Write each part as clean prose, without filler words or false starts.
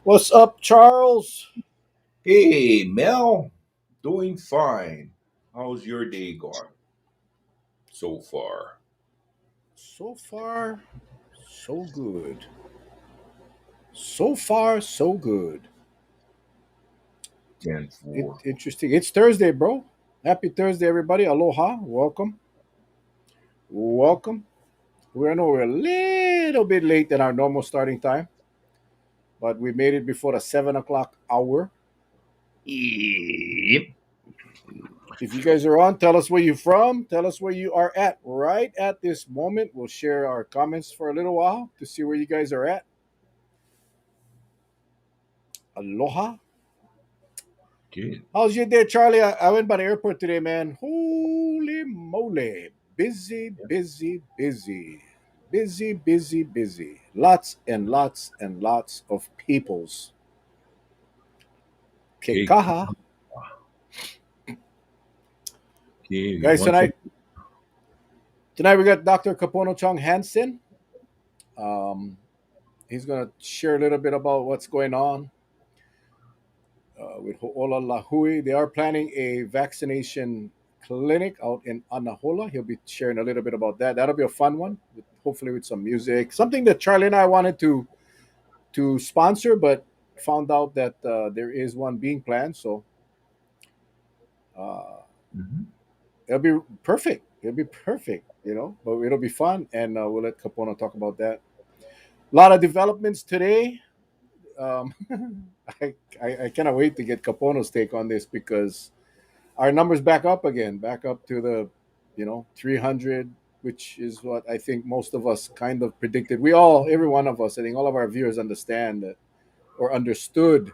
What's up, Charles? Hey, Mel, doing fine. How's your day gone so far? So far, so good. So far, so good. 10 4. Interesting. It's Thursday, bro. Happy Thursday, everybody. Aloha. Welcome. Welcome. I know we're a little bit late than our normal starting time, but we made it before the 7 o'clock hour. Yep. If you guys are on, tell us where you're from. Tell us where you are at right at this moment. We'll share our comments for a little while to see where you guys are at. Aloha. Okay. How's your day, Charlie? I went by the airport today, man. Holy moly. Busy, busy, busy. Busy, busy, busy. Lots and lots and lots of peoples. Okay. Kekaha. Okay. We Guys, want some. tonight we got Dr. Kapono Chong-Hanssen. Um, he's going to share a little bit about what's going on with Ho'ola Lahui. They are planning a vaccination clinic out in Anahola. He'll be sharing a little bit about that. That'll be a fun one, hopefully with some music. Something that Charlie and I wanted to sponsor, but found out that there is one being planned. So uh, Mhm. it'll be perfect. It'll be perfect, but it'll be fun. And we'll let Capono talk about that. A lot of developments today. Um, I cannot wait to get Capono's take on this because our numbers back up again, back up to the 300, which is what I think most of us kind of predicted. Every one of us, I think all of our viewers understand that, or understood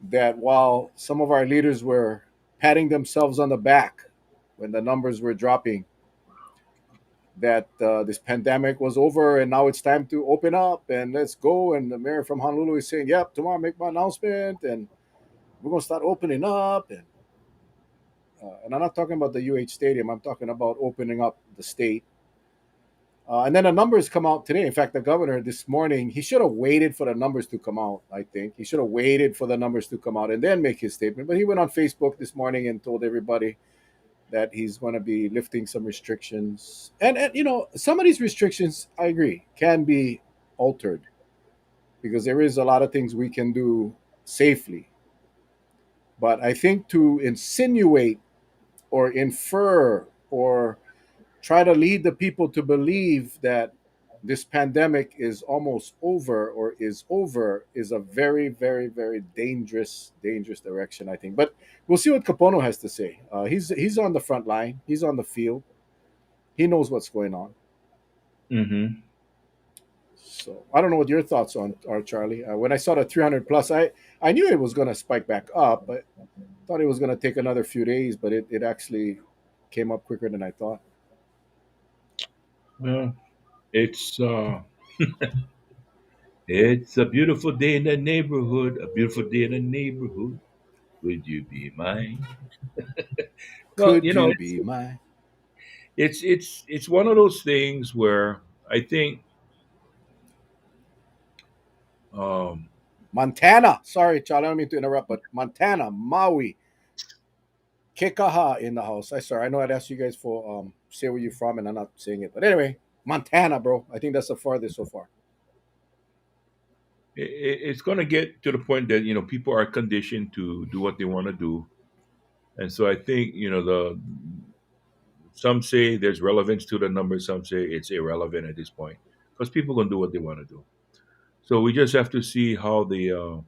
that while some of our leaders were patting themselves on the back when the numbers were dropping, that this pandemic was over and now it's time to open up and let's go. And the mayor from Honolulu is saying, "Yep, tomorrow make my announcement and we're gonna start opening up." And I'm not talking about the UH Stadium. I'm talking about opening up the state. And then the numbers come out today. In fact, the governor this morning, he should have waited for the numbers to come out. I think he should have waited for the numbers to come out and then make his statement. But he went on Facebook this morning and told everybody that he's going to be lifting some restrictions. And some of these restrictions, I agree, can be altered because there is a lot of things we can do safely. But I think to insinuate or infer or try to lead the people to believe that this pandemic is almost over or is over is a very, very, very dangerous direction, I think. But we'll see what Capono has to say. He's on the front line. He's on the field. He knows what's going on. Mhm. So I don't know what your thoughts on are, Charlie. When I saw the 300 plus, I knew it was going to spike back up, but thought it was going to take another few days. But it actually came up quicker than I thought. Well, it's uh, it's a beautiful day in the neighborhood. A beautiful day in the neighborhood. Would you be mine? Well, Could you be my it's one of those things where I think um, Montana? Sorry, Charlie, I don't mean to interrupt, but Montana, Maui, Kekaha in the house. I sorry, I know I'd asked you guys for say where you're from, and I'm not saying it, but anyway, Montana, bro. I think that's the farthest so far. it's going to get to the point that people are conditioned to do what they want to do, and so I think the some say there's relevance to the numbers, some say it's irrelevant at this point because people can do what they want to do. So we just have to see how the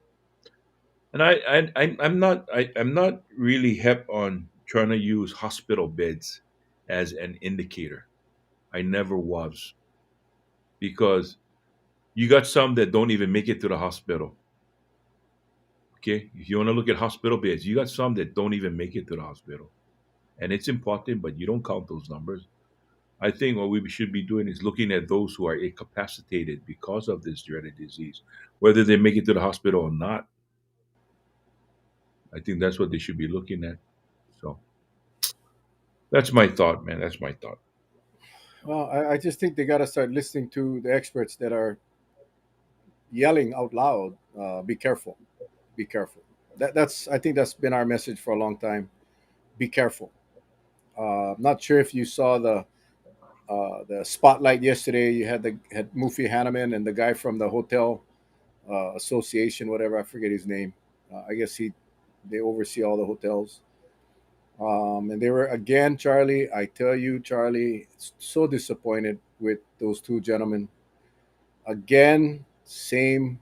and I'm not really hep on trying to use hospital beds as an indicator. I never was, because you got some that don't even make it to the hospital. Okay, if you want to look at hospital beds, you got some that don't even make it to the hospital, and it's important, but you don't count those numbers. I think what we should be doing is looking at those who are incapacitated because of this dreaded disease, whether they make it to the hospital or not. I think that's what they should be looking at. So that's my thought, man. That's my thought. Well, I just think they got to start listening to the experts that are yelling out loud. Be careful. Be careful. That's I think that's been our message for a long time. Be careful. Not sure if you saw the spotlight yesterday. You had Mufi Hanneman and the guy from the hotel association, whatever, I forget his name. I guess they oversee all the hotels. And they were again, Charlie. I tell you, Charlie, so disappointed with those two gentlemen. Again, same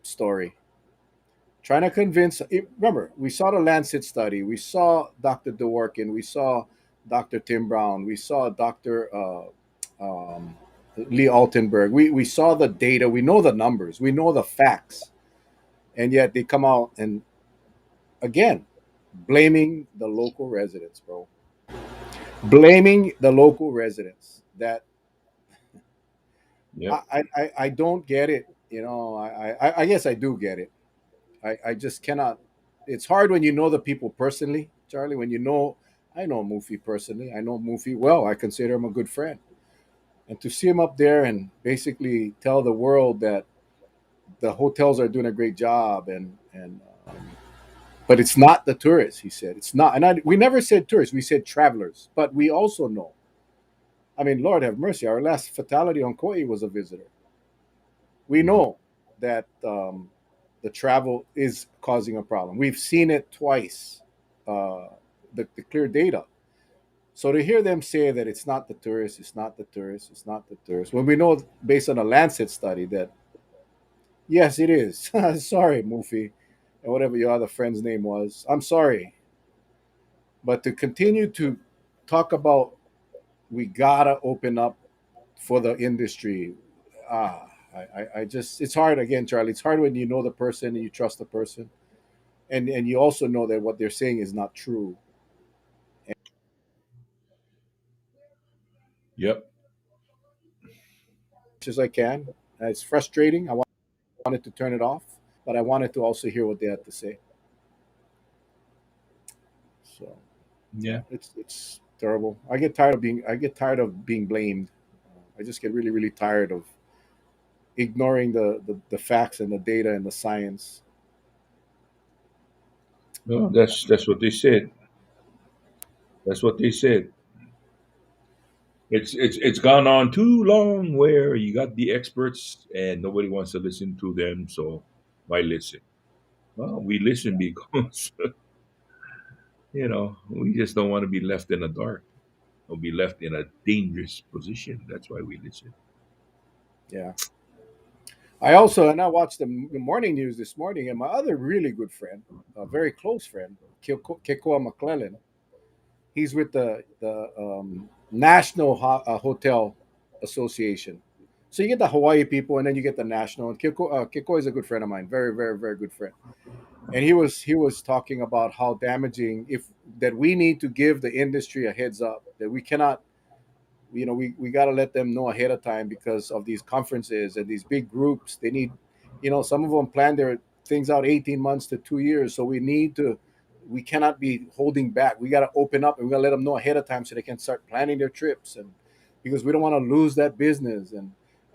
story. Trying to convince. Remember, we saw the Lancet study. We saw Dr. Dworkin. We saw Dr. Tim Brown. We saw Dr. Lee Altenberg. We saw the data. We know the numbers. We know the facts. And yet they come out and again blaming the local residents, bro. Blaming the local residents. That Yep. I don't get it. I guess I do get it. I just cannot. It's hard when you know the people personally, Charlie. When you know, I know Mufi personally. I know Mufi well. I consider him a good friend. And to see him up there and basically tell the world that the hotels are doing a great job and but it's not the tourists, he said. It's not. And we never said tourists. We said travelers. But we also know. I mean, Lord have mercy. Our last fatality on Kauai was a visitor. We Mhm. know that the travel is causing a problem. We've seen it twice, uh, the clear data. So to hear them say that it's not the tourists, it's not the tourists, it's not the tourists, when we know based on a Lancet study that yes, it is. Sorry, Mufi, and whatever your other friend's name was. I'm sorry, but to continue to talk about we gotta open up for the industry. I just it's hard again, Charlie. It's hard when you know the person and you trust the person, and you also know that what they're saying is not true. Yep. As I can, it's frustrating. I wanted to turn it off, but I wanted to also hear what they had to say. So yeah, Yeah. it's terrible. I get tired of being blamed. I just get really really tired of ignoring the facts and the data and the science. No, that's what they said. That's what they said. It's gone on too long where you got the experts and nobody wants to listen to them. So why listen? Well, we listen because we just don't want to be left in the dark or be left in a dangerous position. That's why we listen. Yeah. I watched the morning news this morning, and my other really good friend, a very close friend, Kekoa McClellan, he's with the National Hotel Association. So you get the Hawaii people, and then you get the national. And Kekoa is a good friend of mine, very very very good friend. And he was talking about how damaging if that we need to give the industry a heads up that we cannot we got to let them know ahead of time because of these conferences and these big groups they need some of them plan their things out 18 months to 2 years, so we cannot be holding back. We got to open up and we got to let them know ahead of time so they can start planning their trips, and because we don't want to lose that business.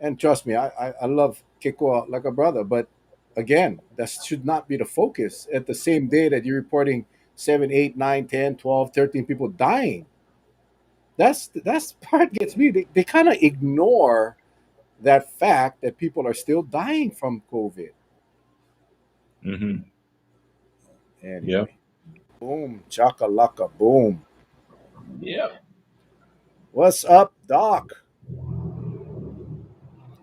And trust me, I love Kiko like a brother, but again, that should not be the focus at the same day that you're reporting 7, 8, 9, 10, 12, 13 people dying. That's part gets me. They kind of ignore that fact that people are still dying from COVID. Hmm. Yeah. Anyway, boom, chakalaka, boom. Yeah. What's up, Doc?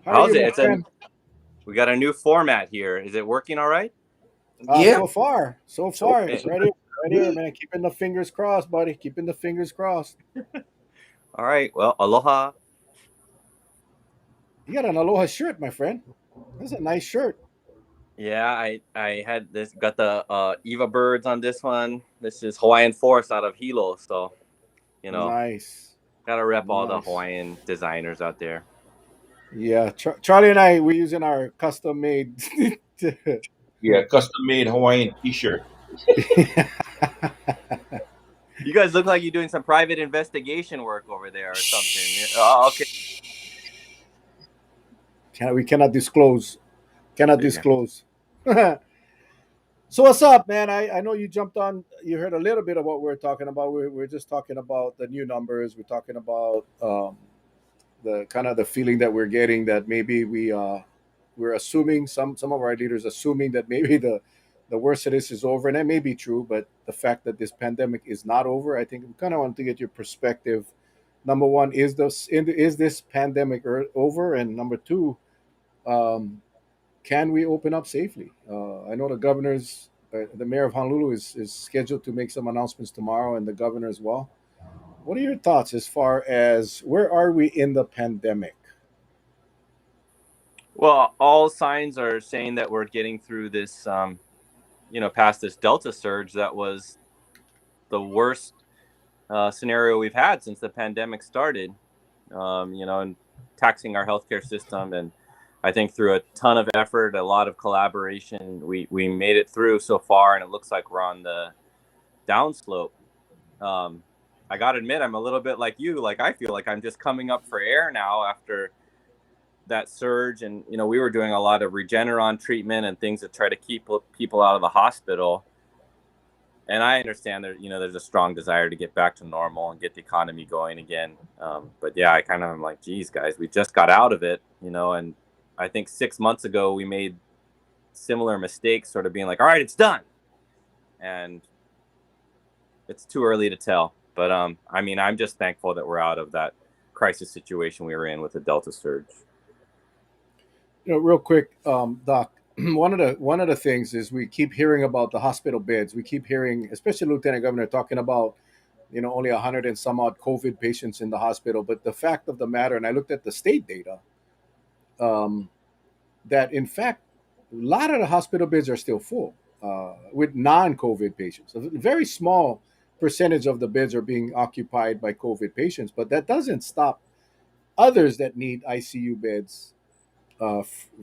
How are How's you, it? my friend? We got a new format here. Is it working all right? Yeah. So So far, Okay. right here, man. Keeping the fingers crossed, buddy. Keeping the fingers crossed. All right. Well, aloha. You got an aloha shirt, my friend. That's a nice shirt. Yeah, I had this got the Eva birds on this one. This is Hawaiian Force out of Hilo, so you know, Nice, gotta rep all the nice. Hawaiian designers out there. Yeah, Charlie and I we're using our custom made. yeah, custom made Hawaiian T-shirt. You guys look like you're doing some private investigation work over there or something. Oh, okay. We cannot disclose. Cannot Yeah. disclose. So what's up, man? I know you jumped on. You heard a little bit of what we're talking about. We're just talking about the new numbers. We're talking about the kind of the feeling that we're getting that maybe we're assuming some of our leaders assuming that maybe the worst of this is over, and that may be true. But the fact that this pandemic is not over, I think we kind of want to get your perspective. Number one, is this pandemic over? And number two, um, can we open up safely? I know the mayor of Honolulu is scheduled to make some announcements tomorrow, and the governor as well. What are your thoughts as far as where are we in the pandemic? Well, all signs are saying that we're getting through this, past this Delta surge that was the worst scenario we've had since the pandemic started. And taxing our healthcare system, and I think through a ton of effort, a lot of collaboration, we made it through so far, and it looks like we're on the downslope. Um, I got to admit, I'm a little bit like you. Like, I feel like I'm just coming up for air now after that surge. And, we were doing a lot of Regeneron treatment and things to try to keep people out of the hospital. And I understand that, there's a strong desire to get back to normal and get the economy going again. But yeah, I kind of am like, geez, guys, we just got out of it, and I think 6 months ago we made similar mistakes, sort of being like, all right, it's done. And it's too early to tell. But I'm just thankful that we're out of that crisis situation we were in with the Delta surge. Real quick, Doc. One of the things is we keep hearing about the hospital beds. We keep hearing, especially Lieutenant Governor, talking about only 100 and some odd COVID patients in the hospital. But the fact of the matter, and I looked at the state data, um, that in fact a lot of the hospital beds are still full with non-COVID patients. A very small percentage of the beds are being occupied by COVID patients, but that doesn't stop others that need ICU beds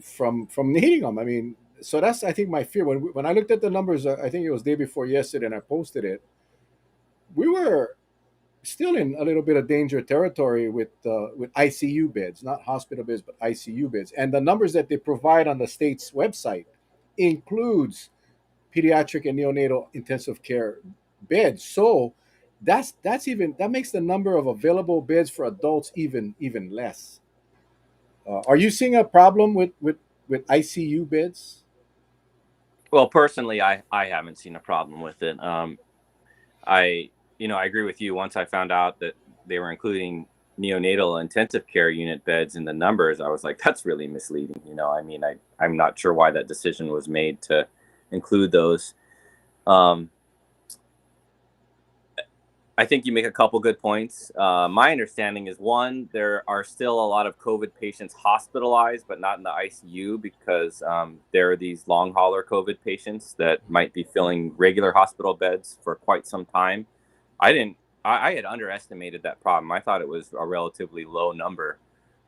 from needing them. I mean, so that's I think my fear when I looked at the numbers. I think it was day before yesterday, and I posted it. We were still in a little bit of danger territory with ICU beds, not hospital beds, but ICU beds. And the numbers that they provide on the state's website includes pediatric and neonatal intensive care beds. So that makes the number of available beds for adults even less. Are you seeing a problem with ICU beds? Well, personally, I haven't seen a problem with it. I agree with you. Once I found out that they were including neonatal intensive care unit beds in the numbers, I was like, that's really misleading. I'm not sure why that decision was made to include those. Um, I think you make a couple good points. My understanding is, one, there are still a lot of COVID patients hospitalized, but not in the ICU because there are these long hauler COVID patients that might be filling regular hospital beds for quite some time. I had underestimated that problem. I thought it was a relatively low number.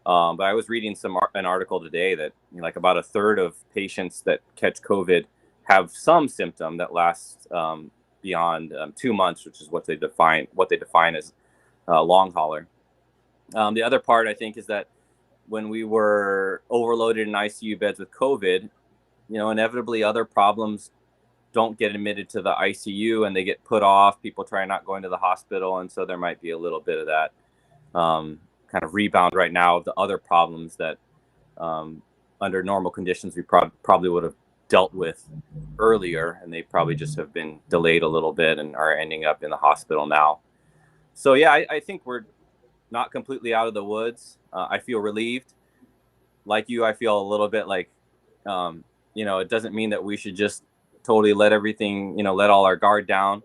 But I was reading an article today that like about a third of patients that catch COVID have some symptom that lasts beyond 2 months, which is what they define as long hauler. The other part, I think, is that when we were overloaded in ICU beds with COVID, inevitably other problems don't get admitted to the ICU and they get put off. People try not going to the hospital, and so there might be a little bit of that kind of rebound right now of the other problems that under normal conditions we probably would have dealt with earlier, and they probably just have been delayed a little bit and are ending up in the hospital now. So yeah, I think we're not completely out of the woods. I feel relieved. Like you, I feel a little bit like, it doesn't mean that we should just totally let everything, let all our guard down.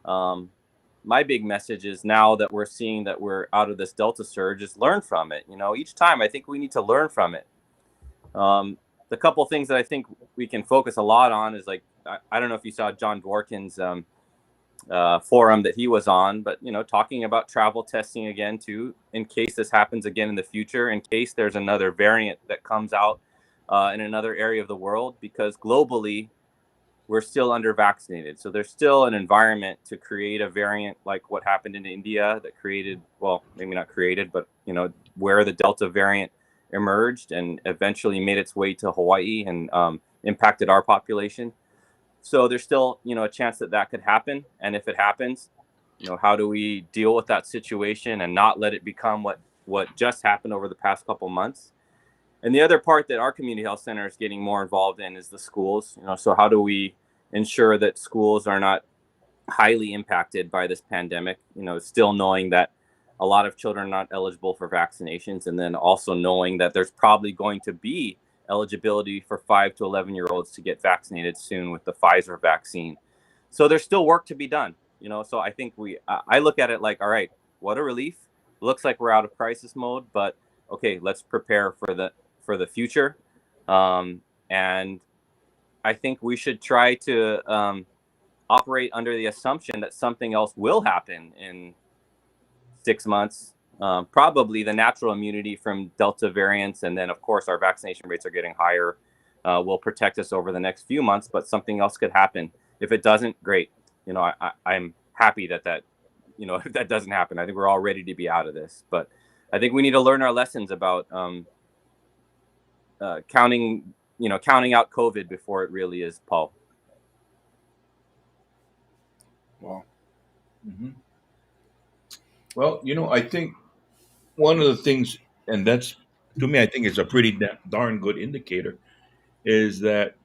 My big message is, now that we're seeing that we're out of this Delta surge, is learn from it. Each time I think we need to learn from it. The couple things that I think we can focus a lot on is, like, I don't know if you saw John Dworkin's forum that he was on, but talking about travel testing again too, in case this happens again in the future, in case there's another variant that comes out in another area of the world, because globally we're still under vaccinated. So there's still an environment to create a variant like what happened in India that created, well, maybe not created, but where the Delta variant emerged and eventually made its way to Hawaii and impacted our population. So there's still, you know, a chance that that could happen. And if it happens, you know, how do we deal with that situation and not let it become what just happened over the past couple months? And the other part that our community health center is getting more involved in is the schools. You know, so how do we ensure that schools are not highly impacted by this pandemic? You know, still knowing that a lot of children are not eligible for vaccinations, and then also knowing that there's probably going to be eligibility for 5 to 11-year-olds to get vaccinated soon with the Pfizer vaccine. So there's still work to be done. You know, so I think I look at it like, all right, what a relief. Looks like we're out of crisis mode, but okay, let's prepare for the future. And I think we should try to operate under the assumption that something else will happen in 6 months. Probably the natural immunity from Delta variants, and then of course our vaccination rates are getting higher, will protect us over the next few months. But something else could happen. If it doesn't, great. You know, I'm happy that you know, if that doesn't happen, I think we're all ready to be out of this. But I think we need to learn our lessons about counting out COVID before it really is, Paul. Wow. Mm-hmm. Well, you know, I think one of the things, and that's to me, I think it's a pretty darn good indicator, is that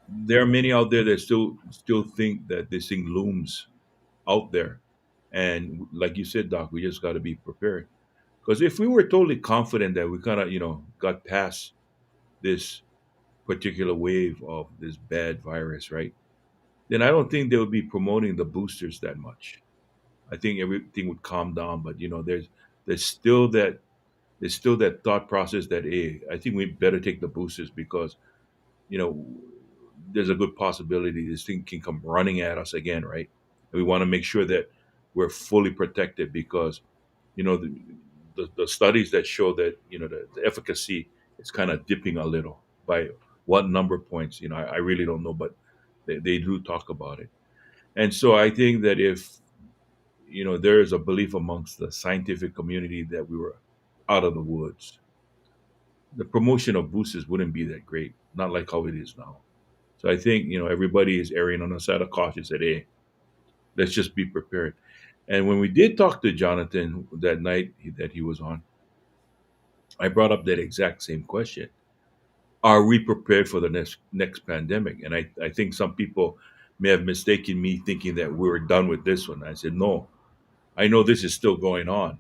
there are many out there that still think that this thing looms out there, and like you said, Doc, we just got to be prepared. Because if we were totally confident that we kind of, you know, got past this particular wave of this bad virus, right? Then I don't think they would be promoting the boosters that much. I think everything would calm down. But you know, there's still that there's still that thought process that, hey, I think we better take the boosters because, you know, there's a good possibility this thing can come running at us again, right? And we want to make sure that we're fully protected because, you know, the studies that show that, you know, the efficacy is kind of dipping a little by what number of points, you know, I really don't know, but they do talk about it. And so I think that if, you know, there is a belief amongst the scientific community that we were out of the woods, the promotion of boosters wouldn't be that great, not like how it is now. So I think, you know, everybody is erring on the side of caution, said, hey, let's just be prepared. And when we did talk to Jonathan that night that he was on, I brought up that exact same question. Are we prepared for the next pandemic? And I think some people may have mistaken me thinking that we were done with this one. I said, no, I know this is still going on.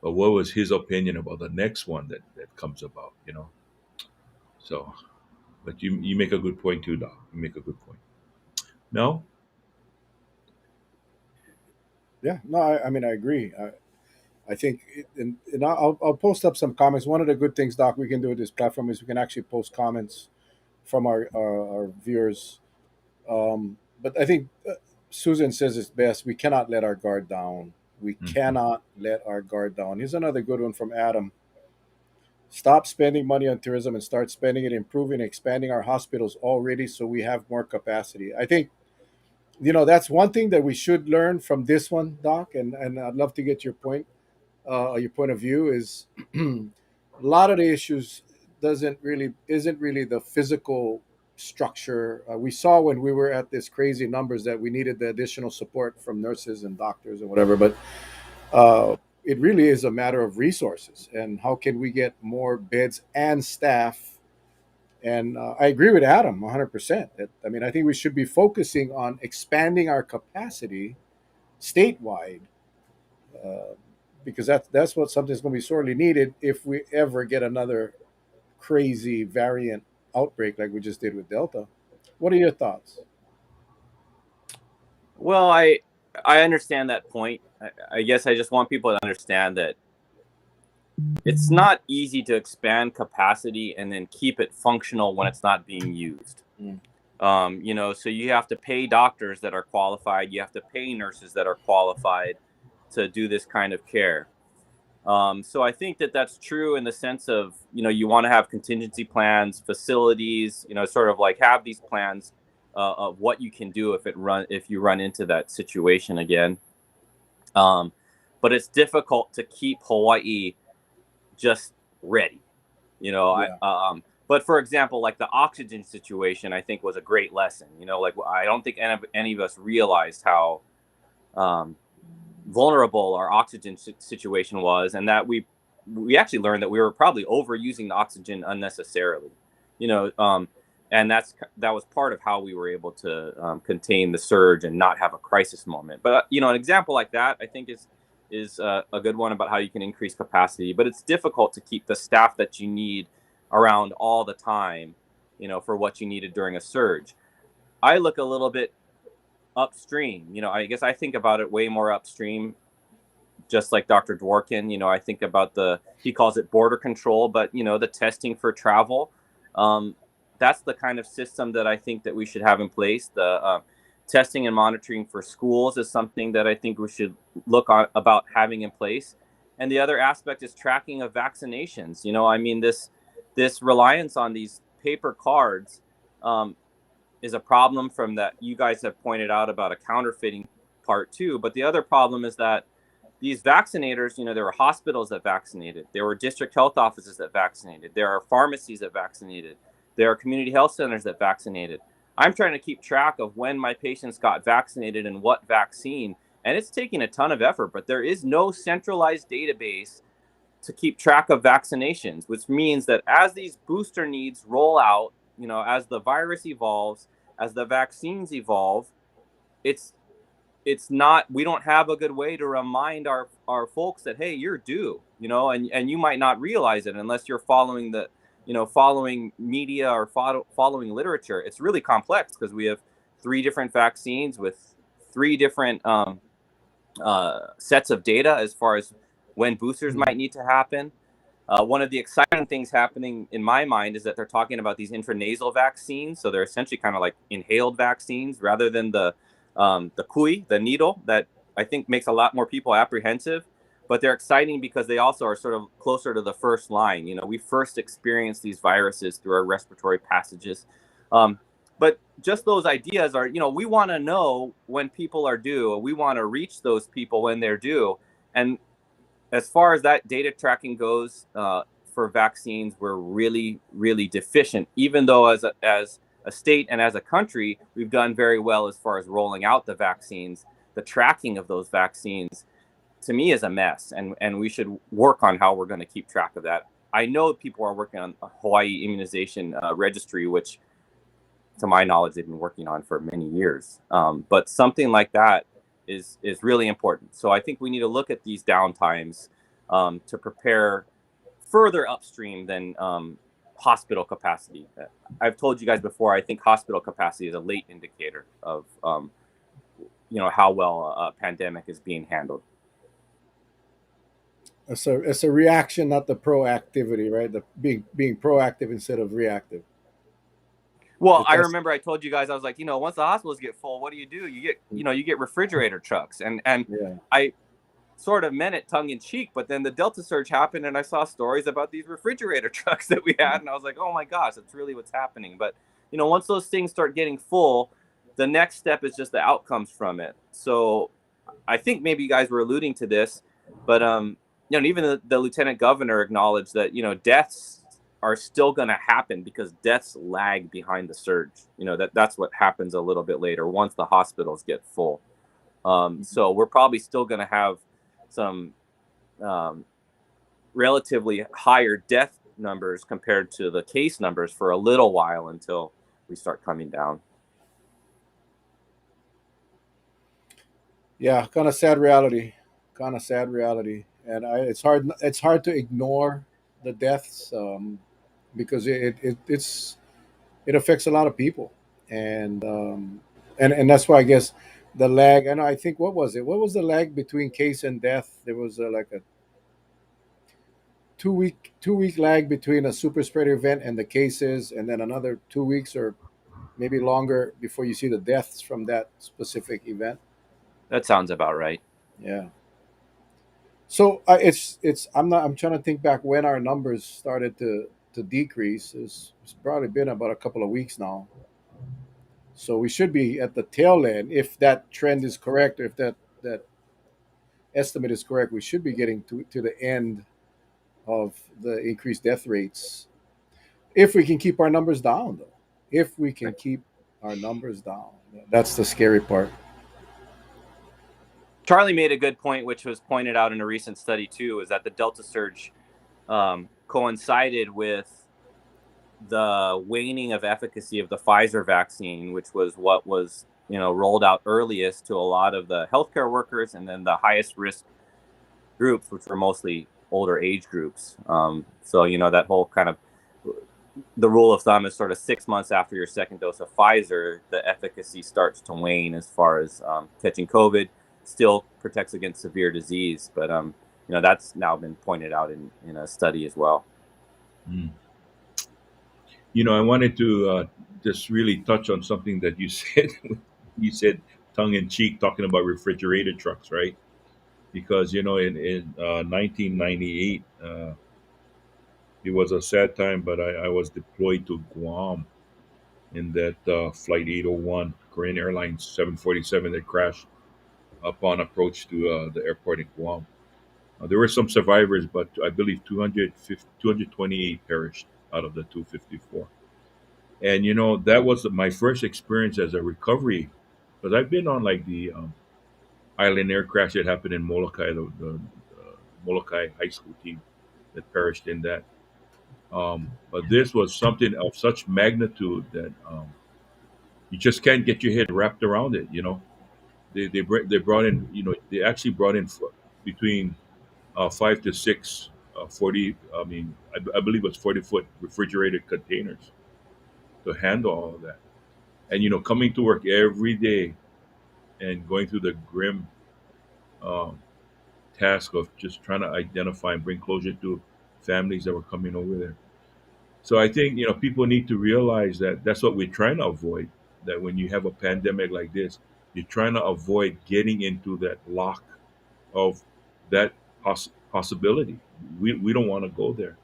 But what was his opinion about the next one that comes about, you know? So, but you make a good point too, Doc. You make a good point. No? Yeah. No, I mean, I agree. I think, and I'll post up some comments. One of the good things, Doc, we can do with this platform is we can actually post comments from our viewers. But I think Susan says it's best. We cannot let our guard down. We Mhm. cannot let our guard down. Here's another good one from Adam. Stop spending money on tourism and start spending it improving and expanding our hospitals already so we have more capacity. I think, you know, that's one thing that we should learn from this one, Doc, and I'd love to get your point of view is a lot of the issues doesn't really isn't really the physical structure. We saw when we were at this crazy numbers that we needed the additional support from nurses and doctors and whatever, but it really is a matter of resources and how can we get more beds and staff. And I agree with Adam 100%. I mean, I think we should be focusing on expanding our capacity statewide, uh, because that's what something's going to be sorely needed if we ever get another crazy variant outbreak like we just did with Delta. What are your thoughts? Well, I understand that point. I guess I just want people to understand that it's not easy to expand capacity and then keep it functional when it's not being used. Mm. You know, so you have to pay doctors that are qualified. You have to pay nurses that are qualified to do this kind of care. So I think that that's true in the sense of, you know, you want to have contingency plans, facilities, you know, sort of like have these plans of what you can do if you run into that situation again. But it's difficult to keep Hawaii just ready, you know. Yeah. But for example, like the oxygen situation, I think was a great lesson. Like I don't think any of us realized how um, vulnerable our oxygen situation was, and that we actually learned that we were probably overusing the oxygen unnecessarily. You know, and that was part of how we were able to contain the surge and not have a crisis moment. But an example like that, I think is a good one about how you can increase capacity. But it's difficult to keep the staff that you need around all the time, for what you needed during a surge. I look a little bit upstream. I guess I think about it way more upstream, just like Dr. Dworkin. I think about he calls it border control, but the testing for travel. That's the kind of system that I think that we should have in place. The testing and monitoring for schools is something that I think we should look on about having in place. And the other aspect is tracking of vaccinations. I mean, this reliance on these paper cards is a problem from that you guys have pointed out about a counterfeiting part too. But the other problem is that these vaccinators, there were hospitals that vaccinated. There were district health offices that vaccinated. There are pharmacies that vaccinated. There are community health centers that vaccinated. I'm trying to keep track of when my patients got vaccinated and what vaccine. And it's taking a ton of effort, but there is no centralized database to keep track of vaccinations, which means that as these booster needs roll out, as the virus evolves, as the vaccines evolve, it's not, we don't have a good way to remind our folks that, hey, you're due, and you might not realize it unless you're following following media or following literature. It's really complex because we have 3 different vaccines with 3 different sets of data as far as when boosters might need to happen. One of the exciting things happening in my mind is that they're talking about these intranasal vaccines. So they're essentially kind of like inhaled vaccines rather than the kui, the needle, that I think makes a lot more people apprehensive. But they're exciting because they also are sort of closer to the first line. We first experience these viruses through our respiratory passages. But just those ideas are, we want to know when people are due. We want to reach those people when they're due. And as far as that data tracking goes, for vaccines, we're really, really deficient, even though as a state and as a country, we've done very well as far as rolling out the vaccines. The tracking of those vaccines, to me, is a mess, and we should work on how we're going to keep track of that. I know people are working on a Hawaii immunization registry, which, to my knowledge, they've been working on for many years. But something like that is really important. So I think we need to look at these downtimes to prepare further upstream than hospital capacity. I've told you guys before, I think hospital capacity is a late indicator of how well a pandemic is being handled. It's a reaction, not the proactivity, right? The being proactive instead of reactive. Well, I remember I told you guys, I was like, once the hospitals get full, what do? You get, you get refrigerator trucks. And Yeah. I sort of meant it tongue in cheek, but then the Delta surge happened and I saw stories about these refrigerator trucks that we had. And I was like, oh my gosh, that's really what's happening. But, once those things start getting full, the next step is just the outcomes from it. So I think maybe you guys were alluding to this, but, even the lieutenant governor acknowledged that, deaths are still going to happen because deaths lag behind the surge. That's what happens a little bit later once the hospitals get full. So we're probably still going to have some relatively higher death numbers compared to the case numbers for a little while until we start coming down. Yeah, kind of sad reality. Kind of sad reality, and it's hard. It's hard to ignore the deaths because it affects a lot of people, and and that's why I guess the lag. And I think, what was it? What was the lag between case and death? There was like a 2 week lag between a super spreader event and the cases, and then another 2 weeks or maybe longer before you see the deaths from that specific event. That sounds about right. Yeah. So it's I'm trying to think back when our numbers started to decrease. It's probably been about a couple of weeks now. So we should be at the tail end if that trend is correct. If that estimate is correct, we should be getting to the end of the increased death rates. If we can keep our numbers down, though. If we can keep our numbers down. That's the scary part. Charlie made a good point, which was pointed out in a recent study too, is that the Delta surge coincided with the waning of efficacy of the Pfizer vaccine, which was what was rolled out earliest to a lot of the healthcare workers, and then the highest risk groups, which were mostly older age groups. So that whole kind of the rule of thumb is sort of 6 months after your second dose of Pfizer, the efficacy starts to wane as far as catching COVID. Still protects against severe disease, but that's now been pointed out in a study as well. Mm. I wanted to just really touch on something that you said. You said tongue in cheek, talking about refrigerated trucks, right? Because in 1998, it was a sad time, but I was deployed to Guam in that flight 801 Korean Airlines 747 that crashed upon approach to the airport in Guam. There were some survivors, but I believe 228 perished out of the 254. And that was my first experience as a recovery, because I've been on like the island air crash that happened in Molokai, the Molokai high school team that perished in that. But this was something of such magnitude that you just can't get your head wrapped around it. They brought in, they actually brought in between 5 to 6 40. I mean, I believe it's 40-foot refrigerated containers to handle all of that. And coming to work every day and going through the grim um, task of just trying to identify and bring closure to families that were coming over there. So I think people need to realize that that's what we're trying to avoid. That when you have a pandemic like this, you're trying to avoid getting into that lock of that possibility. We don't want to go there.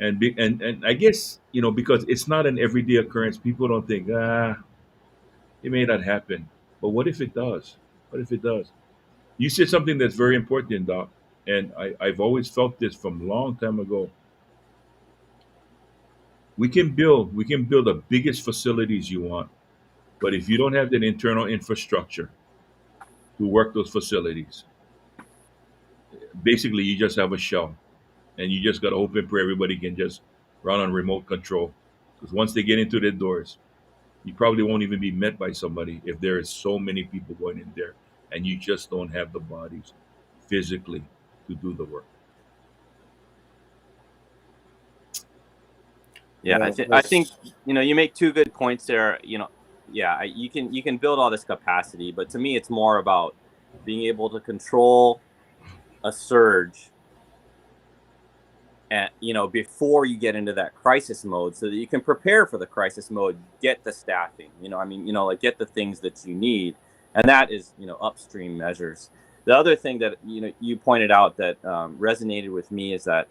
And I guess because it's not an everyday occurrence, people don't think it may not happen. But what if it does? What if it does? You said something that's very important, Doc, and I've always felt this from a long time ago. We can build the biggest facilities you want, but if you don't have that internal infrastructure to work those facilities, basically you just have a shell, and you just got to hope and pray everybody can just run on remote control. Because once they get into their doors, you probably won't even be met by somebody if there is so many people going in there, and you just don't have the bodies physically to do the work. Yeah, Yeah, I that's think you make two good points there. Yeah, you can build all this capacity, but to me, it's more about being able to control a surge, and before you get into that crisis mode, so that you can prepare for the crisis mode, get the staffing. Like get the things that you need, and that is upstream measures. The other thing that you pointed out that resonated with me is that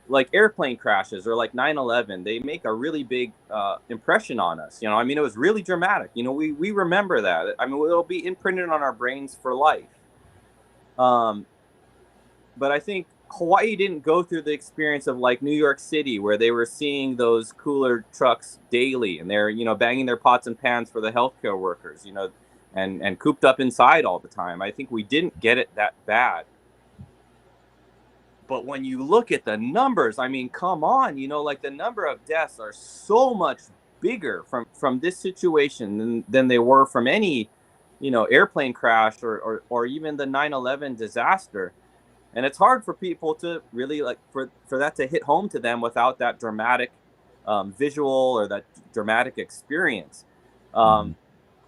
like airplane crashes or like 9/11, they make a really big impression on us. It was really dramatic. We remember that. It'll be imprinted on our brains for life. But I think Hawaii didn't go through the experience of like New York City, where they were seeing those cooler trucks daily, and they're banging their pots and pans for the healthcare workers, and cooped up inside all the time. I think we didn't get it that bad. But when you look at the numbers, come on, like the number of deaths are so much bigger from this situation than they were from any, airplane crash or even the 9/11 disaster. And it's hard for people to really like for that to hit home to them without that dramatic visual or that dramatic experience, Mhm.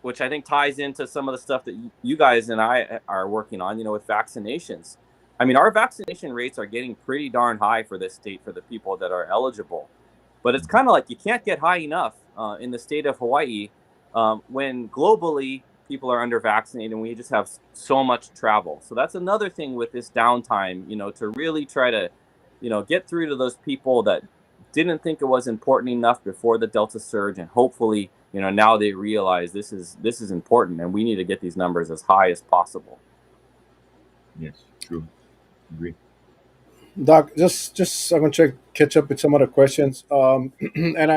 which I think ties into some of the stuff that you guys and I are working on, with vaccinations. Our vaccination rates are getting pretty darn high for this state for the people that are eligible. But it's kind of like you can't get high enough in the state of Hawaii when globally people are under vaccinated and we just have so much travel. So that's another thing with this downtime, to really try to, get through to those people that didn't think it was important enough before the Delta surge, and hopefully, now they realize this is important, and we need to get these numbers as high as possible. Yes, true. Agree. Doc, just I'm gonna catch up with some other questions. And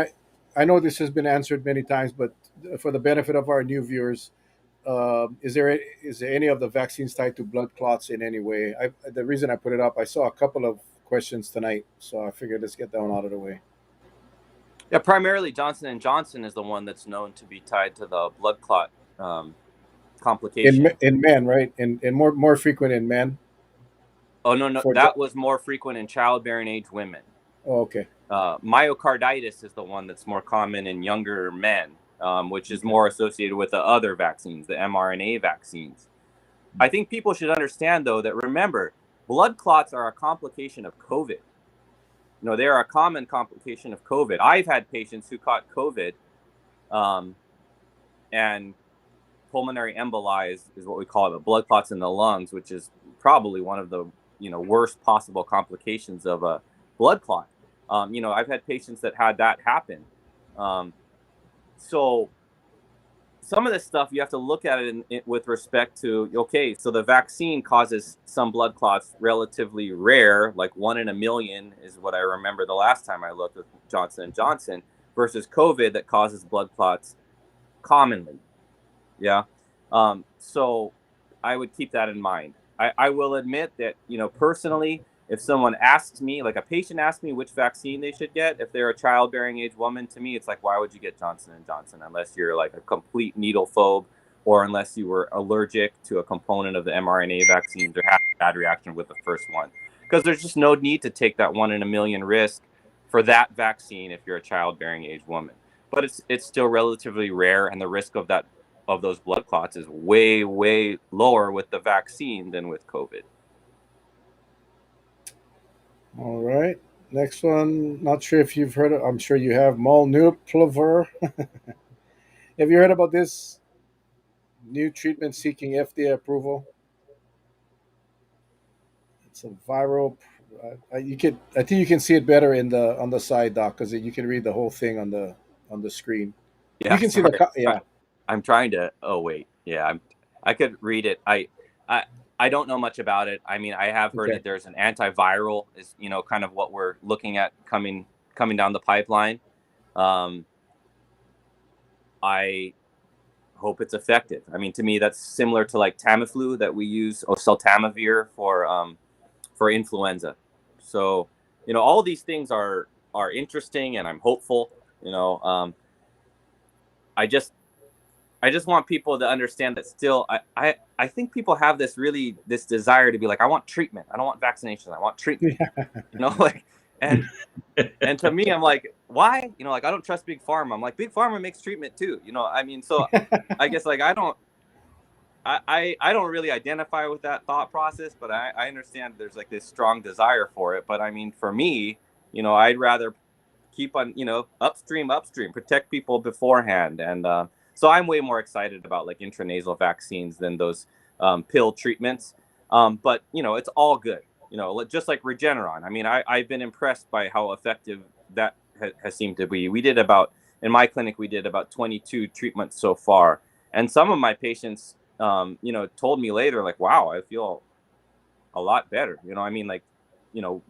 I know this has been answered many times, but for the benefit of our new viewers, is there any of the vaccines tied to blood clots in any way? The reason I put it up, I saw a couple of questions tonight, so I figured let's get that one out of the way. Yeah, primarily Johnson and Johnson is the one that's known to be tied to the blood clot complication. In men, right? In more frequent in men. Oh no, For that was more frequent in childbearing age women. oh, okay, Myocarditis is the one that's more common in younger men, which is okay, more associated with the other vaccines, the mRNA vaccines. I think people should understand, though, that remember, blood clots are a complication of COVID. They are a common complication of COVID. I've had patients who caught COVID, and pulmonary emboli is what we call it, the blood clots in the lungs, which is probably one of the worst possible complications of a blood clot. I've had patients that had that happen. So some of this stuff you have to look at it with respect to, okay, so the vaccine causes some blood clots relatively rare, like 1 in a million is what I remember the last time I looked with Johnson and Johnson, versus COVID that causes blood clots commonly. Yeah. So I would keep that in mind. I will admit that, personally, if someone asks me, like a patient asks me which vaccine they should get, if they're a childbearing age woman, to me, it's like, why would you get Johnson and Johnson unless you're like a complete needle phobe, or unless you were allergic to a component of the mRNA vaccines or had a bad reaction with the first one? Because there's just no need to take that 1 in a million risk for that vaccine if you're a childbearing age woman. But it's still relatively rare, and the risk of those blood clots is way, way lower with the vaccine than with COVID. all right. Next one, not sure if you've heard of. I'm sure you have Mononucleosis. Have you heard about this new treatment seeking FDA approval? It's a viral. You can. I think you can see it better in the on the side, doc, because you can read the whole thing on the screen. You Yeah, can see the sorry. yeah. I'm trying to. Oh wait, yeah, I could read it. I I don't know much about it. I mean, I have heard Okay. that there's an antiviral is kind of what we're looking at coming down the pipeline. Um, I hope it's effective. I mean, to me, that's similar to like Tamiflu that we use, or Oseltamivir for influenza. So, all these things are interesting, and I'm hopeful. I just I just want people to understand that still I think people have this desire to be like, I want treatment. I don't want vaccinations. I want treatment. Like, and and to me, I'm like, why? Like, I don't trust big pharma. I'm like, big pharma makes treatment too. I mean, so I guess like I don't really identify with that thought process, but I understand there's like this strong desire for it. But I mean, for me, I'd rather keep on, upstream, protect people beforehand. And so I'm way more excited about like intranasal vaccines than those pill treatments. But, it's all good, just like Regeneron. I mean, I've been impressed by how effective that has seemed to be. In my clinic, we did about 22 treatments so far. And some of my patients, told me later, like, wow, I feel a lot better. I mean, like,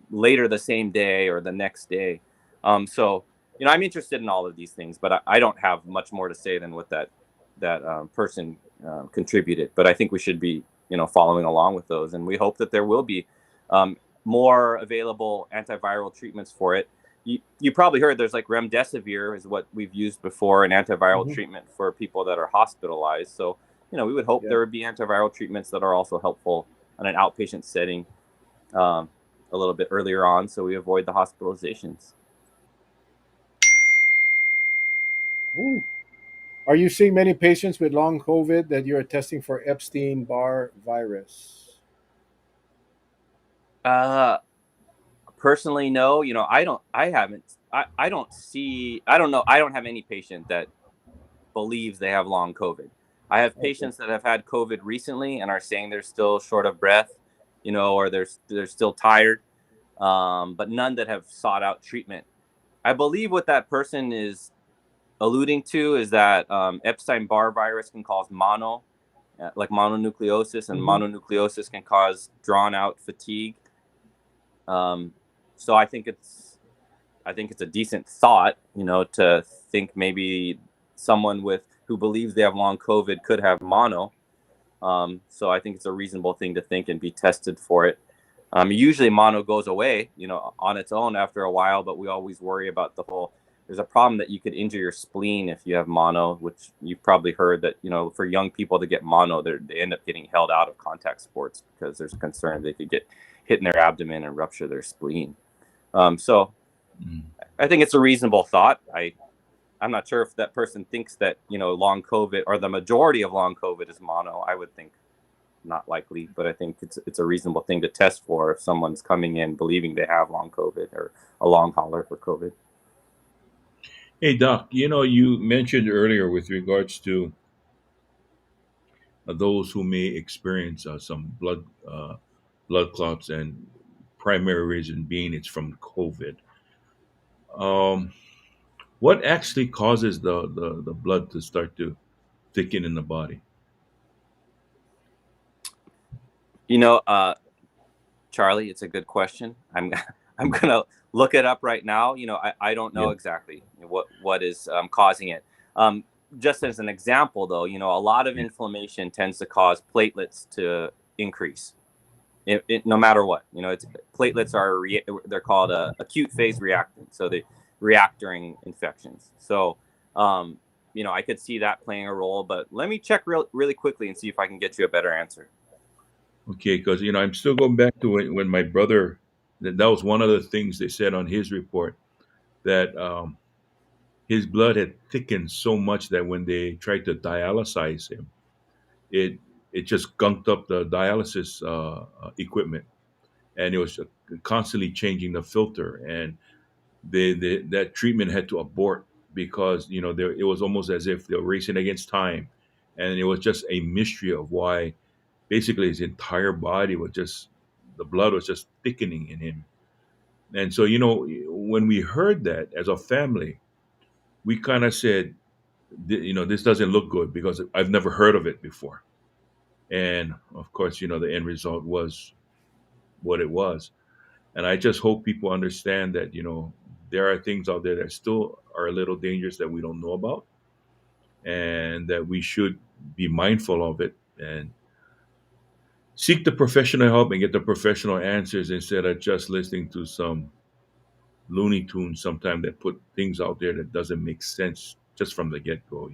later the same day or the next day. So, I'm interested in all of these things, but I don't have much more to say than what that person contributed. But I think we should be, following along with those, and we hope that there will be more available antiviral treatments for it. You probably heard there's like remdesivir is what we've used before, an antiviral Hmm. treatment for people that are hospitalized. So, we would hope Yeah. there would be antiviral treatments that are also helpful on an outpatient setting um, a little bit earlier on, so we avoid the hospitalizations. Ooh. Are you seeing many patients with long COVID that you are testing for Epstein-Barr virus? Uh, Personally, no. I haven't. I don't see. I don't know. I don't have any patient that believes they have long COVID. I have Okay. patients that have had COVID recently and are saying they're still short of breath, or they're still tired, but none that have sought out treatment. I believe what that person is alluding to is that Epstein-Barr virus can cause like mononucleosis, and Hmm. mononucleosis can cause drawn-out fatigue. So I think it's a decent thought, to think maybe someone who believes they have long COVID could have mono. So I think it's a reasonable thing to think and be tested for it. Usually mono goes away, on its own after a while, but we always worry about there's a problem that you could injure your spleen if you have mono, which you've probably heard that, for young people to get mono, they end up getting held out of contact sports because there's a concern they could get hit in their abdomen and rupture their spleen. So I think it's a reasonable thought. I'm not sure if that person thinks that, long COVID or the majority of long COVID is mono. I would think not likely, but I think it's a reasonable thing to test for if someone's coming in believing they have long COVID or a long hauler for COVID. Hey, Doc, you mentioned earlier with regards to those who may experience some blood clots, and primary reason being it's from COVID. Um, what actually causes the blood to start to thicken in the body? Charlie, it's a good question. I'm gonna look it up right now. I don't know Yeah. exactly what is causing it. Just as an example, though, a lot of Yeah. inflammation tends to cause platelets to increase. No matter what, platelets they're called acute phase reactant, so they react during infections. So, I could see that playing a role, but let me check really quickly and see if I can get you a better answer. Okay, because I'm still going back to when my brother, that was one of the things they said on his report, that his blood had thickened so much that when they tried to dialyze him, it it just gunked up the dialysis equipment, and it was constantly changing the filter, and that treatment had to abort because it was almost as if they were racing against time, and it was just a mystery of why basically his entire body was just, the blood was just thickening in him. And so when we heard that as a family, we kind of said, this doesn't look good because I've never heard of it before. And of course, the end result was what it was. And I just hope people understand that, there are things out there that still are a little dangerous that we don't know about, and that we should be mindful of it and seek the professional help and get the professional answers instead of just listening to some Looney Tunes sometimes that put things out there that doesn't make sense just from the get go.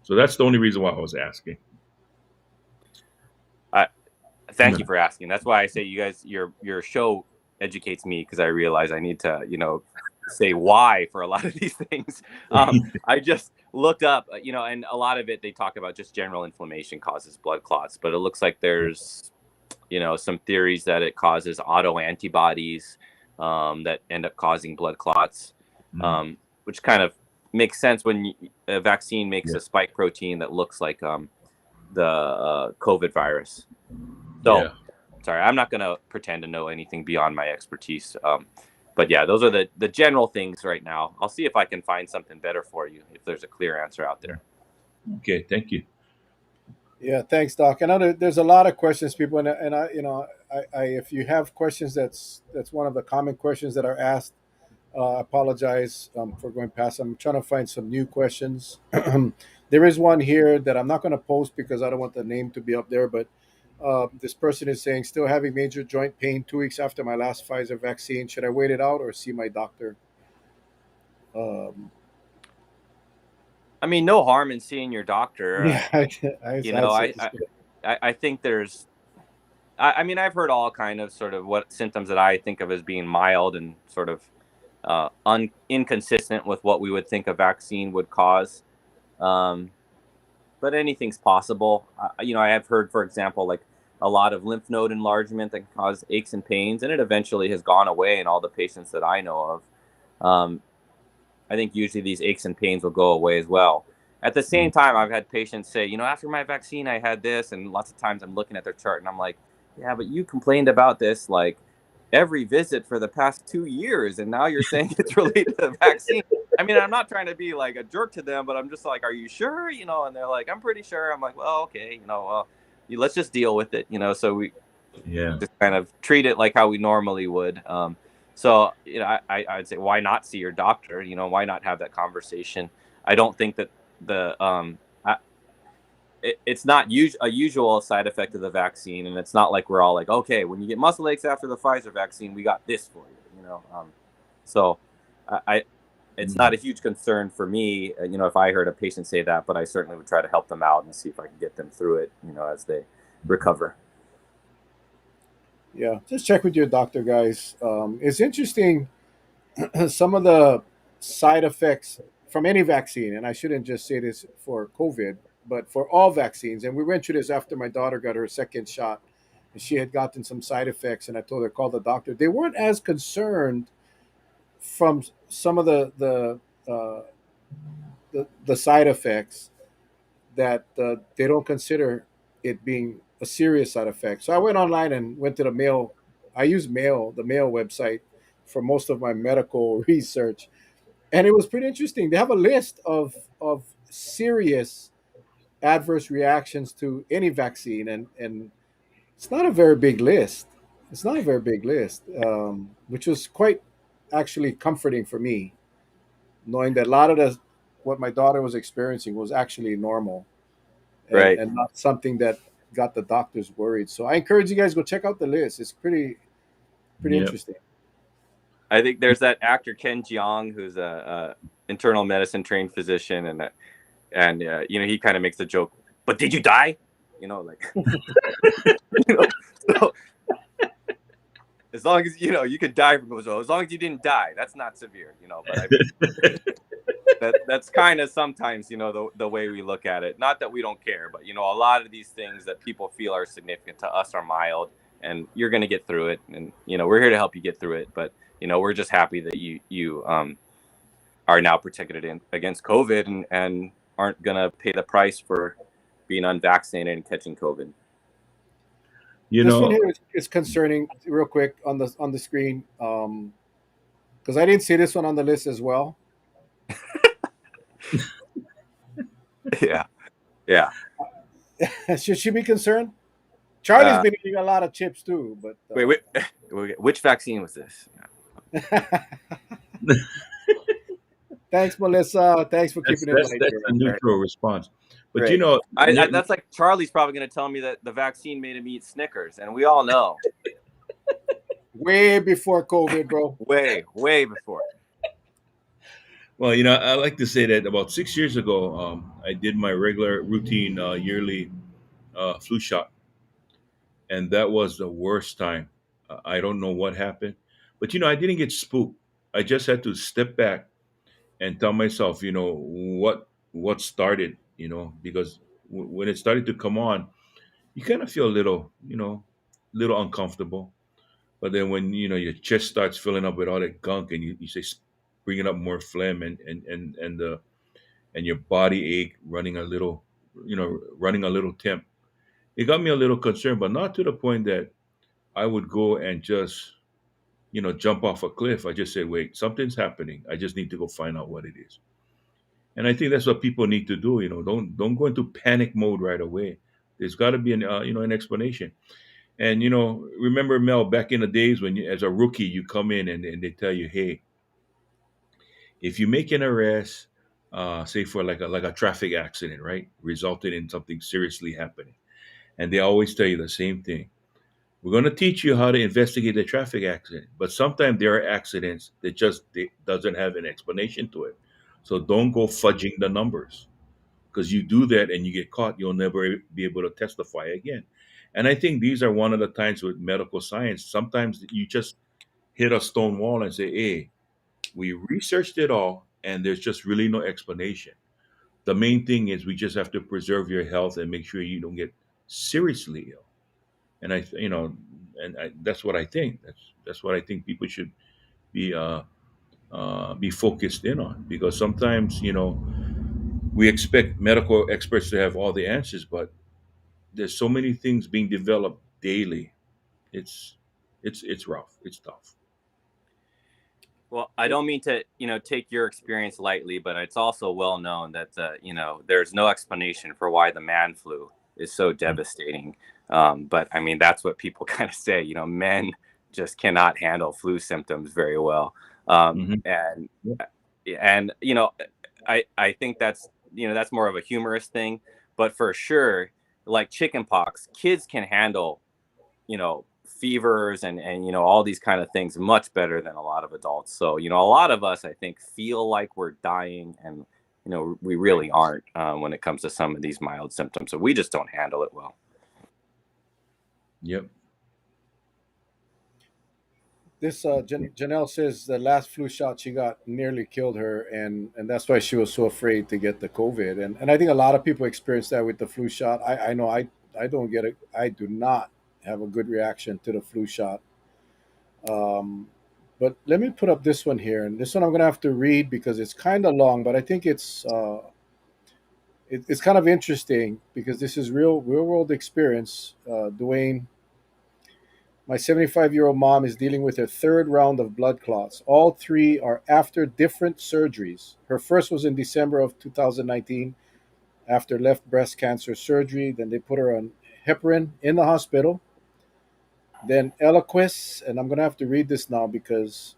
So that's the only reason why I was asking. Thank you for asking. That's why I say you guys, your show educates me, because I realize I need to, say why for a lot of these things. I just looked up, and a lot of it they talk about just general inflammation causes blood clots, but it looks like there's, some theories that it causes autoantibodies that end up causing blood clots, which kind of makes sense when a vaccine makes Yeah. a spike protein that looks like the COVID virus. So, Yeah. sorry, I'm not going to pretend to know anything beyond my expertise. But yeah, those are the general things right now. I'll see if I can find something better for you if there's a clear answer out there. Okay, thank you. Yeah, thanks, Doc. I know there's a lot of questions, people, and I, if you have questions, that's one of the common questions that are asked. I apologize for going past. I'm trying to find some new questions. There is one here that I'm not going to post because I don't want the name to be up there. But this person is saying, still having major joint pain 2 weeks after my last Pfizer vaccine. Should I wait it out or see my doctor? Um, I mean, no harm in seeing your doctor. yeah, I think there's. I mean, I've heard all kind of sort of what symptoms that I think of as being mild and sort of inconsistent with what we would think a vaccine would cause. But anything's possible. I have heard, for example, like a lot of lymph node enlargement that can cause aches and pains, and it eventually has gone away in all the patients that I know of. I think usually these aches and pains will go away as well. At the same time, I've had patients say, after my vaccine, I had this, and lots of times I'm looking at their chart and I'm like, yeah, but you complained about this like every visit for the past 2 years, and now you're saying it's related to the vaccine. I mean, I'm not trying to be like a jerk to them, but I'm just like, are you sure? And they're like, I'm pretty sure. I'm like, well, okay, let's just deal with it. So Yeah. Just kind of treat it like how we normally would. So I'd say, why not see your doctor? Why not have that conversation? I don't think that it's not a usual side effect of the vaccine, and it's not like we're all like, okay, when you get muscle aches after the Pfizer vaccine, we got this for you. So I it's not a huge concern for me, if I heard a patient say that, but I certainly would try to help them out and see if I can get them through it, as they recover. Yeah, just check with your doctor, guys. It's interesting some of the side effects from any vaccine, and I shouldn't just say this for COVID, but for all vaccines. And we went through this after my daughter got her second shot, and she had gotten some side effects, and I told her call the doctor. They weren't as concerned from some of the side effects that they don't consider it being a serious side effect. So I went online and went to the Mail. I use the Mail website for most of my medical research, and it was pretty interesting. They have a list of serious adverse reactions to any vaccine, and it's not a very big list. It's not a very big list, which was quite actually comforting for me, knowing that a lot of the what my daughter was experiencing was actually normal Right. and not something that got the doctors worried. So I encourage you guys to go check out the list. It's pretty Yeah. interesting. I think there's that actor Ken Jeong, who's a internal medicine trained physician, and he kind of makes a joke. But did you die? Like so as long as you could die from it, so as long as you didn't die, that's not severe. But I mean, that's kind of sometimes the way we look at it. Not that we don't care, but a lot of these things that people feel are significant to us are mild, and you're going to get through it. And we're here to help you get through it. But we're just happy that you are now protected against COVID and aren't going to pay the price for being unvaccinated and catching COVID. You This one know, here is concerning. Real quick on the screen, because I didn't see this one on the list as well. Yeah, yeah. Should she be concerned? Charlie's been eating a lot of chips too, but Wait, which vaccine was this? thanks, Melissa. Thanks for that's keeping it that's light that's there. a neutral response. But Right. That's like Charlie's probably going to tell me that the vaccine made him eat Snickers, and we all know. Way before COVID, bro. Way before. well, I like to say that about 6 years ago, I did my regular routine yearly flu shot, and that was the worst time. I don't know what happened, but I didn't get spooked. I just had to step back and tell myself, what started, because when it started to come on, you kind of feel a little, little uncomfortable. But then when your chest starts filling up with all that gunk, and you say bringing up more phlegm, and your body ache running a little temp, it got me a little concerned, but not to the point that I would go and just jump off a cliff. I just say, wait, something's happening. I just need to go find out what it is. And I think that's what people need to do. Don't go into panic mode right away. There's got to be an explanation. And remember, Mel, back in the days when as a rookie you come in and they tell you, hey, if you make an arrest, say for like a traffic accident, right, resulted in something seriously happening, and they always tell you the same thing. We're going to teach you how to investigate a traffic accident, but sometimes there are accidents that just doesn't have an explanation to it. So don't go fudging the numbers, because you do that and you get caught, you'll never be able to testify again. And I think these are one of the times with medical science. Sometimes you just hit a stone wall and say, hey, we researched it all and there's just really no explanation. The main thing is we just have to preserve your health and make sure you don't get seriously ill. And that's what I think. That's what I think people should be be focused in on, because sometimes we expect medical experts to have all the answers, but there's so many things being developed daily. It's it's rough. It's tough. Well, I don't mean to, take your experience lightly, but it's also well known that, there's no explanation for why the man flu is so devastating. But I mean, that's what people kind of say. Men just cannot handle flu symptoms very well, Hmm. and Yep. and I think that's more of a humorous thing, but for sure, like chickenpox, kids can handle fevers and all these kind of things much better than a lot of adults. So a lot of us, I think, feel like we're dying, and we really aren't when it comes to some of these mild symptoms. So we just don't handle it well. Yep. This Janelle says the last flu shot she got nearly killed her, and that's why she was so afraid to get the COVID. And I think a lot of people experience that with the flu shot. I know I don't get it. I do not have a good reaction to the flu shot. Um, but let me put up this one here, and this one I'm gonna have to read because it's kind of long, but I think it's kind of interesting because this is real world experience. Dwayne, my 75-year-old mom is dealing with her third round of blood clots. All three are after different surgeries. Her first was in December of 2019 after left breast cancer surgery. Then they put her on heparin in the hospital. Then Eliquis, and I'm going to have to read this now because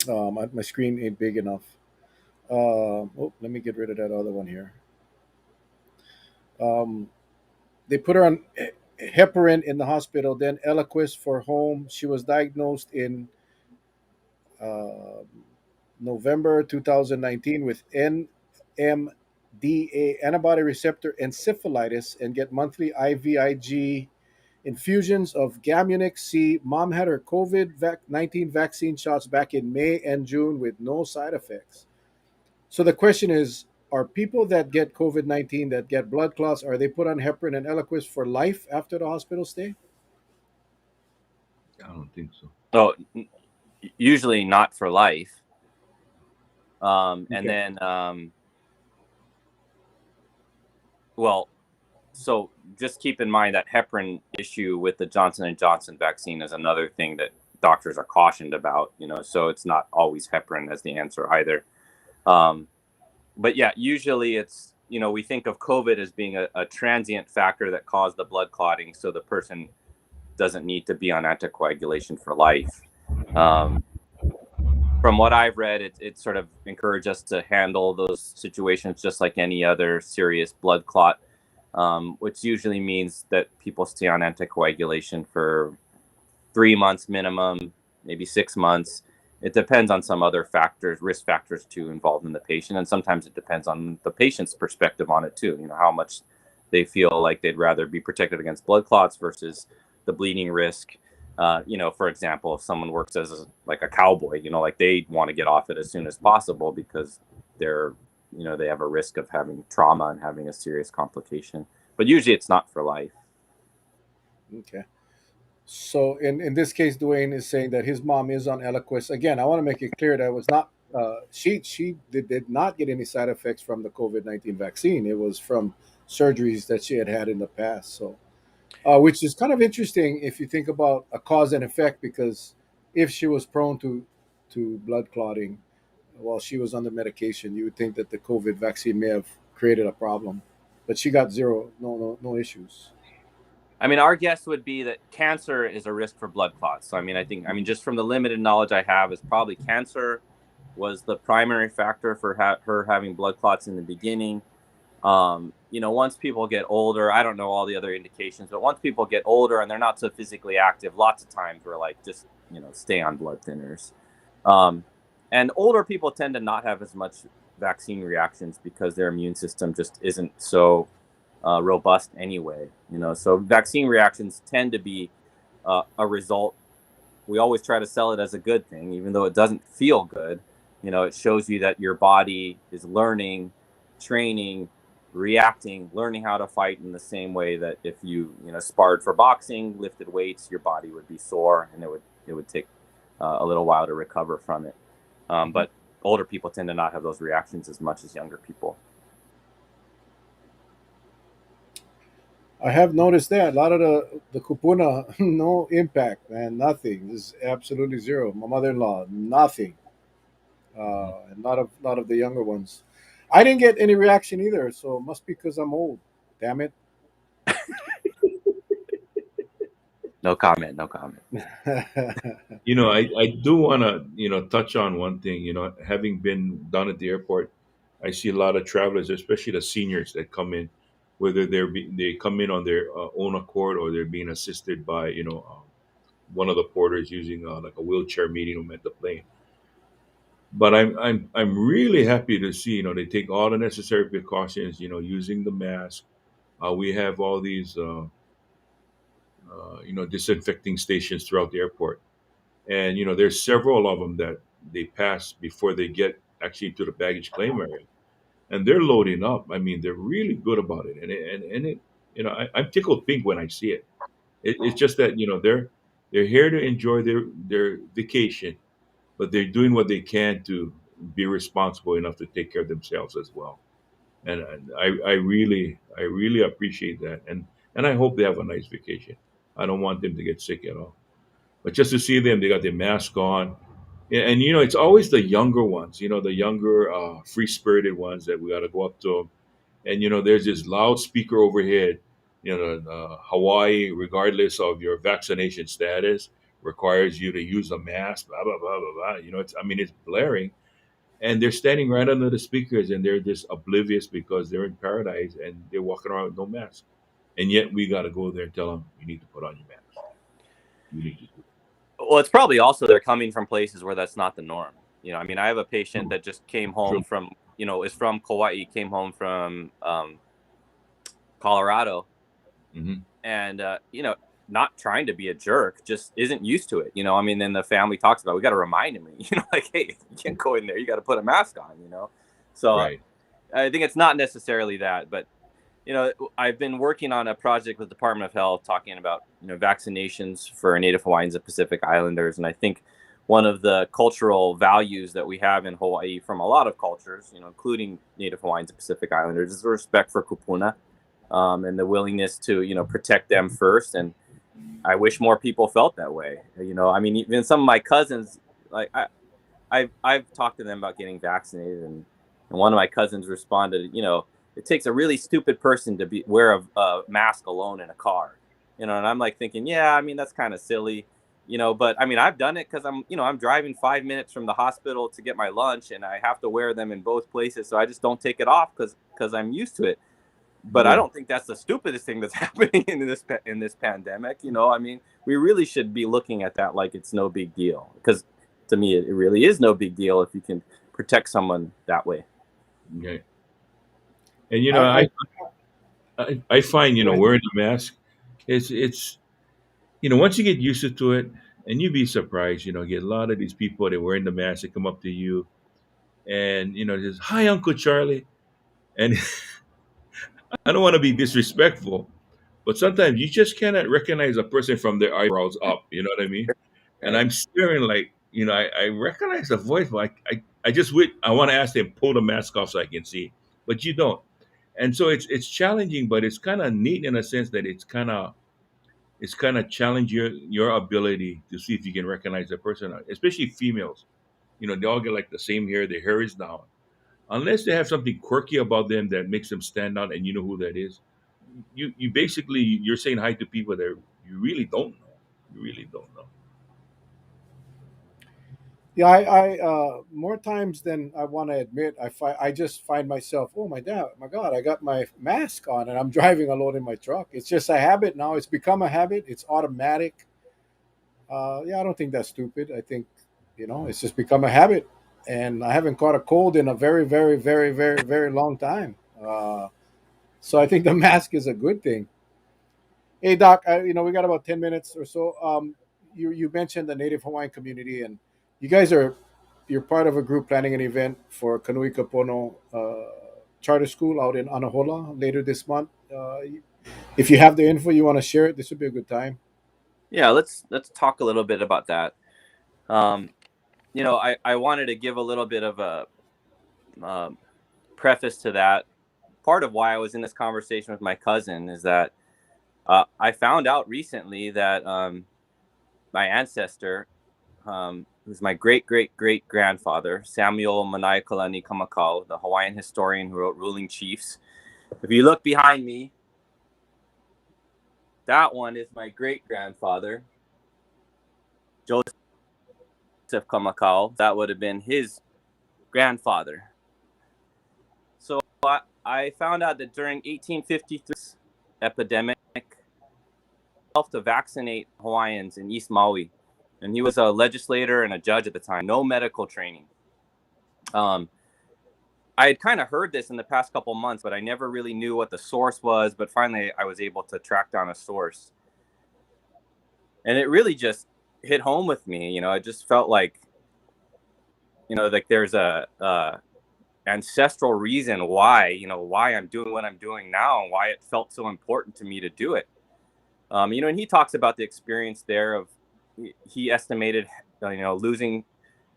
my screen ain't big enough. Let me get rid of that other one here. Um, they put her on heparin in the hospital, then Eliquis for home. She was diagnosed in uh, November 2019 with NMDA antibody receptor encephalitis and get monthly IVIG infusions of Gamunix C. Mom had her COVID 19 vaccine shots back in May and June with no side effects. So the question is, are people that get COVID 19 that get blood clots, are they put on heparin and Eliquis for life after the hospital stay? I don't think so. So usually not for life. And Okay. then, well, so just keep in mind that heparin issue with the Johnson & Johnson vaccine is another thing that doctors are cautioned about. So it's not always heparin as the answer either. Um, but yeah, usually it's, we think of COVID as being a transient factor that caused the blood clotting, so the person doesn't need to be on anticoagulation for life. Um, from what I've read, it sort of encouraged us to handle those situations just like any other serious blood clot, which usually means that people stay on anticoagulation for 3 months minimum, maybe 6 months. It depends on some other factors, risk factors too, involved in the patient, and sometimes it depends on the patient's perspective on it too. How much they feel like they'd rather be protected against blood clots versus the bleeding risk. For example, if someone works as like a cowboy, like they want to get off it as soon as possible because they're, they have a risk of having trauma and having a serious complication. But usually, it's not for life. Okay. So in this case, Dwayne is saying that his mom is on Eliquis. Again, I want to make it clear that it was not she did not get any side effects from the COVID-19 vaccine. It was from surgeries that she had had in the past. So, which is kind of interesting if you think about a cause and effect, because if she was prone to blood clotting while she was on the medication, you would think that the COVID vaccine may have created a problem, but she got zero, no issues. I mean, our guess would be that cancer is a risk for blood clots. So, I mean, just from the limited knowledge I have, is probably cancer was the primary factor for her having blood clots in the beginning. Once people get older, I don't know all the other indications, but once people get older and they're not so physically active, lots of times we're like, just, stay on blood thinners. Um, and older people tend to not have as much vaccine reactions because their immune system just isn't so robust anyway. So vaccine reactions tend to be a result. We always try to sell it as a good thing, even though it doesn't feel good. It shows you that your body is learning, training, reacting, learning how to fight in the same way that if you sparred for boxing, lifted weights, your body would be sore and it would take a little while to recover from it. But older people tend to not have those reactions as much as younger people. I have noticed that a lot of the kupuna, no impact, man, nothing. This is absolutely zero. My mother-in-law, nothing, and a lot of the younger ones. I didn't get any reaction either, so it must be because I'm old. Damn it! No comment. No comment. I do want to, touch on one thing. Having been down at the airport, I see a lot of travelers, especially the seniors that come in, whether they come in on their own accord or they're being assisted by, one of the porters using like a wheelchair meeting them at the plane. But I'm really happy to see, they take all the necessary precautions, using the mask. We have all these, disinfecting stations throughout the airport, and there's several of them that they pass before they get actually to the baggage claim area, and they're loading up. I mean, they're really good about it, and it, I'm tickled pink when I see it. It's just that they're here to enjoy their vacation, but they're doing what they can to be responsible enough to take care of themselves as well. And I really appreciate that, and I hope they have a nice vacation. I don't want them to get sick at all. But just to see them, they got their mask on, and it's always the younger ones, the younger, free spirited ones that we got to go up to them. And there's this loudspeaker overhead. Hawaii, regardless of your vaccination status, requires you to use a mask. Blah blah blah blah blah. It's blaring, and they're standing right under the speakers, and they're just oblivious because they're in paradise and they're walking around with no mask. And yet we got to go there and tell them, you need to put on your mask. You need to do Well, it's probably also they're coming from places where that's not the norm. I have a patient that just came home True. from, is from Kauai, came home from Colorado, hmm and not trying to be a jerk, just isn't used to it. Then the family talks about, we got to remind him, like, hey, you can't go in there. You got to put a mask on. So Right. I think it's not necessarily that, but I've been working on a project with the Department of Health talking about vaccinations for Native Hawaiians and Pacific Islanders, and I think one of the cultural values that we have in Hawaii from a lot of cultures, including Native Hawaiians and Pacific Islanders, is the respect for kupuna, and the willingness to protect them first. And I wish more people felt that way. Even some of my cousins, like I've talked to them about getting vaccinated, and one of my cousins responded, it takes a really stupid person to wear a mask alone in a car, and I'm like thinking, yeah, that's kind of silly, but I've done it because I'm driving 5 minutes from the hospital to get my lunch, and I have to wear them in both places, so I just don't take it off because I'm used to it. But I Yeah. don't think that's the stupidest thing that's happening in this pandemic. We really should be looking at that like it's no big deal, because to me it really is no big deal if you can protect someone that way. Okay. And I I find go ahead. wearing the mask, it's once you get used to it, and you'd be surprised, get a lot of these people that wearing the mask, they come up to you and just, hi Uncle Charlie. And I don't want to be disrespectful, but sometimes you just cannot recognize a person from their eyebrows up. You know what I mean? And Right. I'm staring like, I recognize the voice, but I just wait. I want to ask them, pull the mask off so I can see, but you don't. And so it's challenging, but it's kind of neat in a sense that it's kind of challenge your ability to see if you can recognize a person, especially females. They all get like the same hair. Their hair is down, unless they have something quirky about them that makes them stand out, and you know who that is. You basically you're saying hi to people that you really don't know. You really don't know. Yeah, I more times than I want to admit, I just find myself, oh my God, I got my mask on and I'm driving alone in my truck. It's just a habit now. It's become a habit. It's automatic. Yeah, I don't think that's stupid. I think it's just become a habit, and I haven't caught a cold in a very, very, very, very, very long time. So I think the mask is a good thing. Hey, Doc, we got about 10 minutes or so. You mentioned the Native Hawaiian community, and you guys you're part of a group planning an event for Kanui Kapono Charter School out in Anahola later this month. If you have the info, you want to share it, this would be a good time. Yeah, let's talk a little bit about that. um I wanted to give a little bit of a um, preface to that. Part of why I was in this conversation with my cousin is that I found out recently that my ancestor, who's my great great great grandfather, Samuel Manaiakalani Kamakau, the Hawaiian historian who wrote Ruling Chiefs. If you look behind me, That one is my great grandfather, Joseph Kamakau. That would have been his grandfather. So I found out that during 1853 epidemic, to vaccinate Hawaiians in East Maui, and he was a legislator and a judge at the time. No medical training. I had kind of heard this in the past couple months, but I never really knew what the source was. But finally, I was able to track down a source, and it really just hit home with me. You know, I just felt like, you know, like there's a ancestral reason why, you know, why I'm doing what I'm doing now and why it felt so important to me to do it. You know, and he talks about the experience there of, he estimated, you know, losing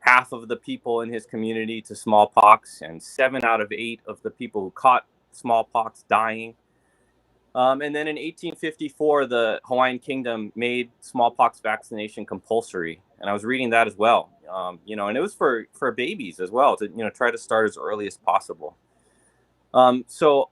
half of the people in his community to smallpox, and 7 out of 8 of the people who caught smallpox dying. And then in 1854, the Hawaiian Kingdom made smallpox vaccination compulsory, and I was reading that as well. You know, and it was for babies as well, to, you know, try to start as early as possible. So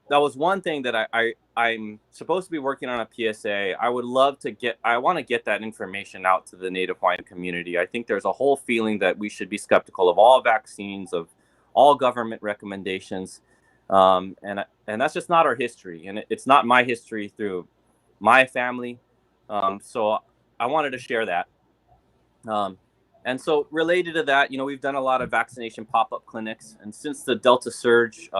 that was one thing that I'm supposed to be working on a PSA. I want to get that information out to the Native Hawaiian community. I think there's a whole feeling that we should be skeptical of all vaccines, of all government recommendations. And that's just not our history. And it's not my history through my family. So I wanted to share that. And so related to that, you know, we've done a lot of vaccination pop-up clinics. And since the Delta surge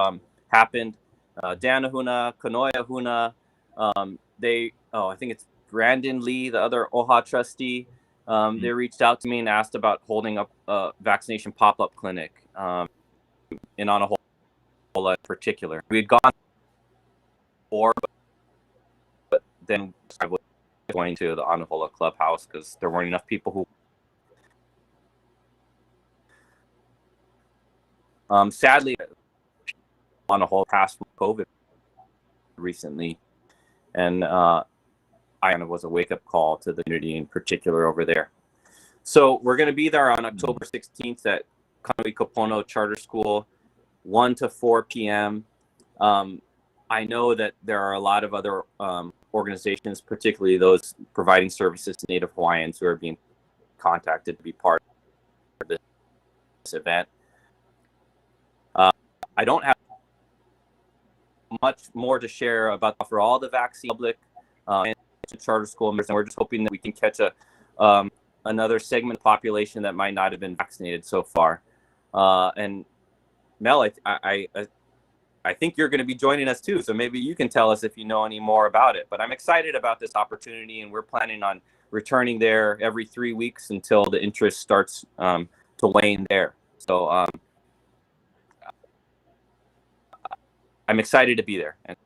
happened, Danahuna, Kanoiahuna, I think it's Brandon Lee, the other OHA trustee, they reached out to me and asked about holding up a vaccination pop-up clinic in Anahola in particular. We had gone before, but then I was going to the Anahola clubhouse because there weren't enough people who. Sadly, Anahola passed from COVID recently, and I kind of was a wake-up call to the community in particular over there. So we're going to be there on October 16th at Kapono Charter School, 1 to 4 p.m. I know that there are a lot of other organizations, particularly those providing services to Native Hawaiians, who are being contacted to be part of this event. I don't have much more to share about for all the vaccine public and charter school members, and we're just hoping that we can catch another segment population that might not have been vaccinated so far. And Mel, I think you're going to be joining us too, so maybe you can tell us if you know any more about it. But I'm excited about this opportunity, and we're planning on returning there every 3 weeks until the interest starts to wane there. So I'm excited to be there. And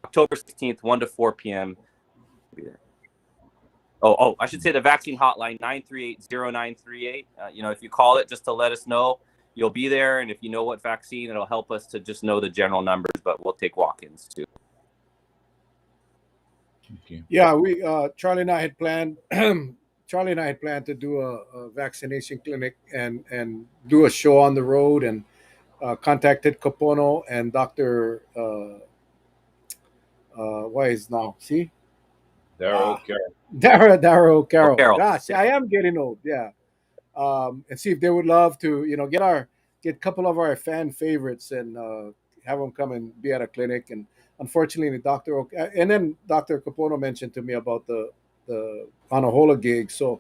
October 16th, 1 to 4 p.m. Be there. Oh, I should say the vaccine hotline, 938-0938. You know, if you call it just to let us know, you'll be there. And if you know what vaccine, it'll help us to just know the general numbers, but we'll take walk-ins too. Okay. Yeah, Charlie and I had planned to do a vaccination clinic and do a show on the road, and contacted Kapono and Dr. What is now? See? Darryl Carroll. Darryl Carroll. Carroll. Gosh, I am getting old. Yeah. And see if they would love to, you know, get a couple of our fan favorites and have them come and be at a clinic. And unfortunately, then Dr. Kapono mentioned to me about the Anahola gig. So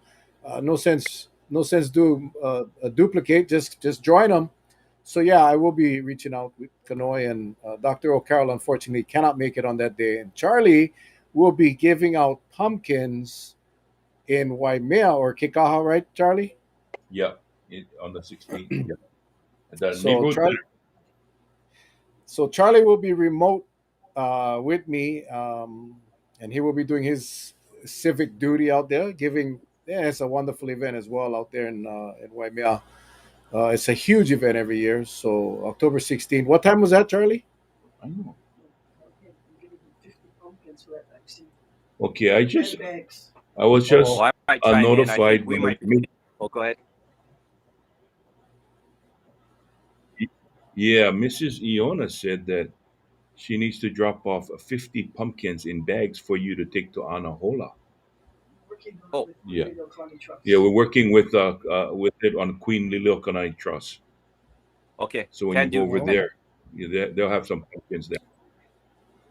no sense do a duplicate. Just join them. So yeah, I will be reaching out with Kanoi, and Dr. O'Carroll unfortunately cannot make it on that day. And Charlie will be giving out pumpkins in Waimea or Kikaha, right, Charlie? Yeah, on the 16th. Yeah. The So neighborhood Charlie, Charlie will be remote with me, and he will be doing his civic duty out there, giving. Yeah, it's a wonderful event as well out there in Waimea. It's a huge event every year. So October 16th. What time was that, Charlie? I know. Okay, I was just I might chime notified. In. We might. Go ahead. Yeah, Mrs. Iona said that She needs to drop off 50 pumpkins in bags for you to take to Anahola. Oh, Yeah, yeah, we're working with it on Queen Liliuokalani Trust. okay, So when you can go do. over Oh, there, they'll have some pumpkins there.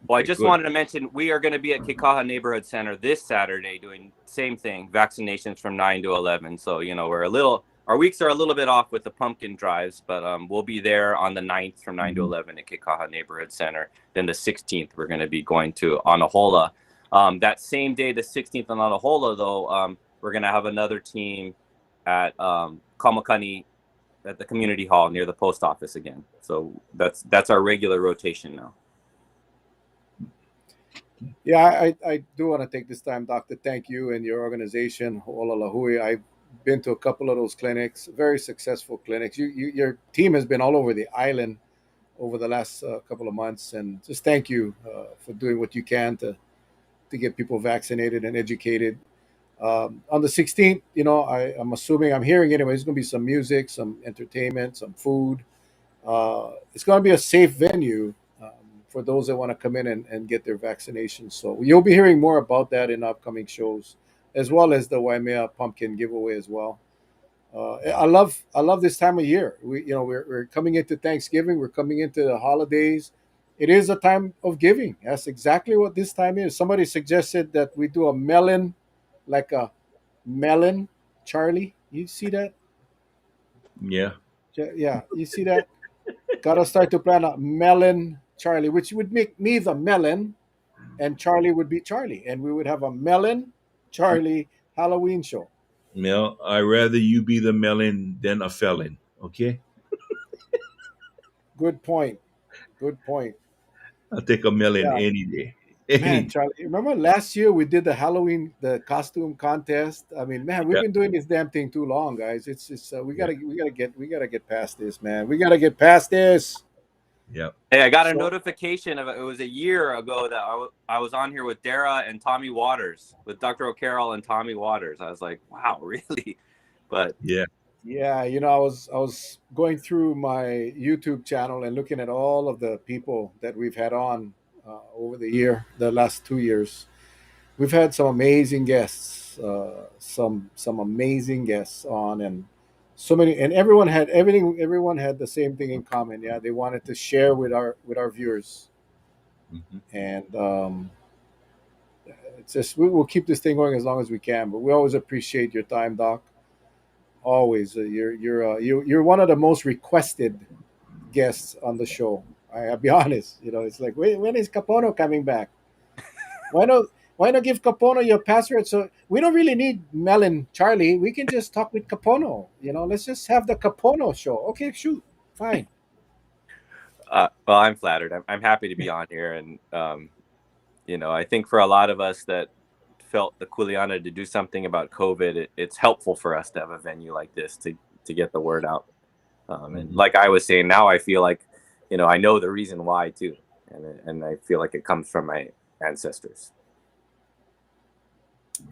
Well, I Okay, just good. wanted to mention we are going to be at Kikaha Neighborhood Center this Saturday doing same thing, vaccinations from 9 to 11. So, we're our weeks are a little bit off with the pumpkin drives, but we'll be there on the 9th from 9 to Mhm. 11 at Kikaha Neighborhood Center. Then the 16th, we're going to be going to Anahola. That same day, the 16th on Anahola, though, we're going to have another team at Kamakani at the community hall near the post office again. So that's our regular rotation now. yeah, I do want to take this time, Doc, to thank you and your organization, Ola Lahui. I've been to a couple of those clinics, very successful clinics. Your team has been all over the island over the last couple of months, and just thank you for doing what you can to get people vaccinated and educated. On the 16th, I'm assuming, I'm hearing anyway, there's going to be some music, some entertainment, some food. It's going to be a safe venue for those that want to come in and get their vaccinations. So you'll be hearing more about that in upcoming shows, as well as the Waimea pumpkin giveaway as well. I love this time of year. We're coming into Thanksgiving. We're coming into the holidays. It is a time of giving. That's exactly what this time is. Somebody suggested that we do a melon, like a melon, Charlie. You see that? Yeah, Yeah, you see that? Gotta start to plan a melon Charlie, which would make me the melon, and Charlie would be Charlie, and we would have a melon Charlie Halloween show. Mel, I rather you be the melon than a felon. Okay, Good point. Good point. I'll take a melon Yeah, any day. man, Any. Charlie. Remember last year we did the Halloween, the costume contest. I mean, man, we've Yeah, been doing this damn thing too long, guys. It's we yeah, gotta get past this, man. We gotta get past this. yeah, Hey, I got a So notification of it was a year ago that I was on here with Dara and Tommy Waters, with Dr. O'Carroll and Tommy Waters. I was like, wow, really? But yeah. yeah, I was going through my YouTube channel and looking at all of the people that we've had on over the last 2 years. We've had some amazing guests, some amazing guests on, and so many, and everyone had everything. Everyone had the same thing in common. Yeah, they wanted to share with our viewers, Mhm. and it's just we will keep this thing going as long as we can. But we always appreciate your time, Doc. Always, you're one of the most requested guests on the show. I'll be honest. It's like when is Kapono coming back? Why not give Kapono your password? So we don't really need Mel and Charlie. We can just talk with Kapono. Let's just have the Kapono show. Okay, shoot, fine. well, I'm flattered. I'm happy to be on here, and I think for a lot of us that felt the Kuleana to do something about COVID, it's helpful for us to have a venue like this to get the word out. And Mhm. like I was saying, now I feel like, I know the reason why too, and I feel like it comes from my ancestors.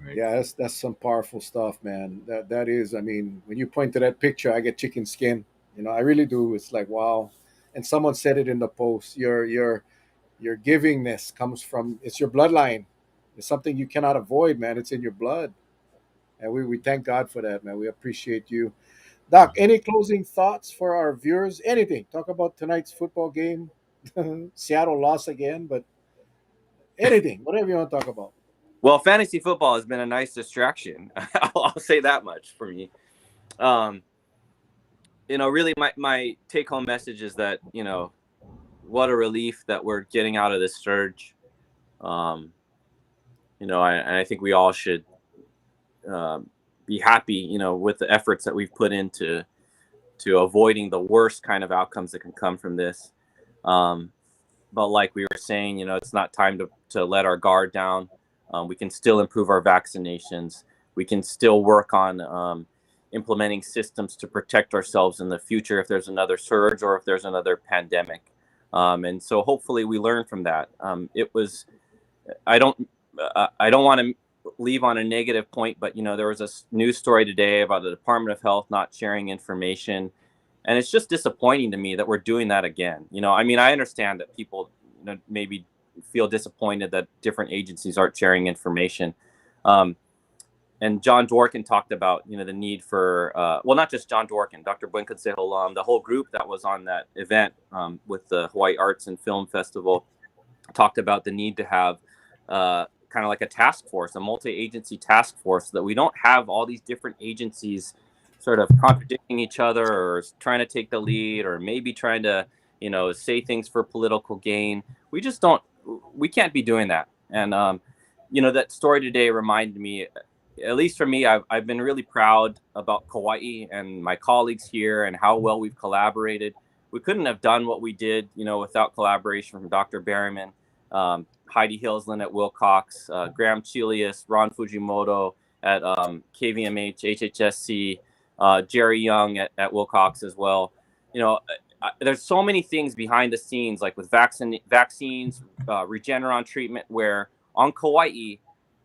Right. Yeah, that's some powerful stuff, man. That is. I mean, when you point to that picture, I get chicken skin. I really do. It's like wow. And someone said it in the post. Your givingness comes from it's your bloodline. It's something you cannot avoid, man. It's in your blood. And we thank God for that, man. We appreciate you. Doc, any closing thoughts for our viewers? Anything? Talk about tonight's football game. Seattle lost again, but anything, whatever you want to talk about. Well, fantasy football has been a nice distraction. I'll say that much for me. Um, really, my take home message is that what a relief that we're getting out of this surge. Um, and I think we all should um, be happy, with the efforts that we've put into avoiding the worst kind of outcomes that can come from this. Um, but like we were saying, it's not time to let our guard down. We can still improve our vaccinations. We can still work on implementing systems to protect ourselves in the future if there's another surge or if there's another pandemic. And so hopefully we learn from that. It was I don't I don't want to leave on a negative point, but there was a news story today about the Department of Health not sharing information, and it's just disappointing to me that we're doing that again. I mean, I understand that people maybe feel disappointed that different agencies aren't sharing information. Um, and John Dworkin talked about, the need for, well, not just John Dworkin, Dr. Buen, the whole group that was on that event with the Hawaii Arts and Film Festival talked about the need to have kind of like a task force, a multi-agency task force, so that we don't have all these different agencies sort of contradicting each other or trying to take the lead or maybe trying to, say things for political gain. We just don't, we can't be doing that. And, that story today reminded me, at least for me, I've been really proud about Kauai and my colleagues here and how well we've collaborated. We couldn't have done what we did, without collaboration from Dr. Berryman, Heidi Hillsland at Wilcox, Graham Chilius, Ron Fujimoto at KVMH, HHSC, Jerry Young at Wilcox as well. There's so many things behind the scenes, like with vaccines, Regeneron treatment, where on Kauai,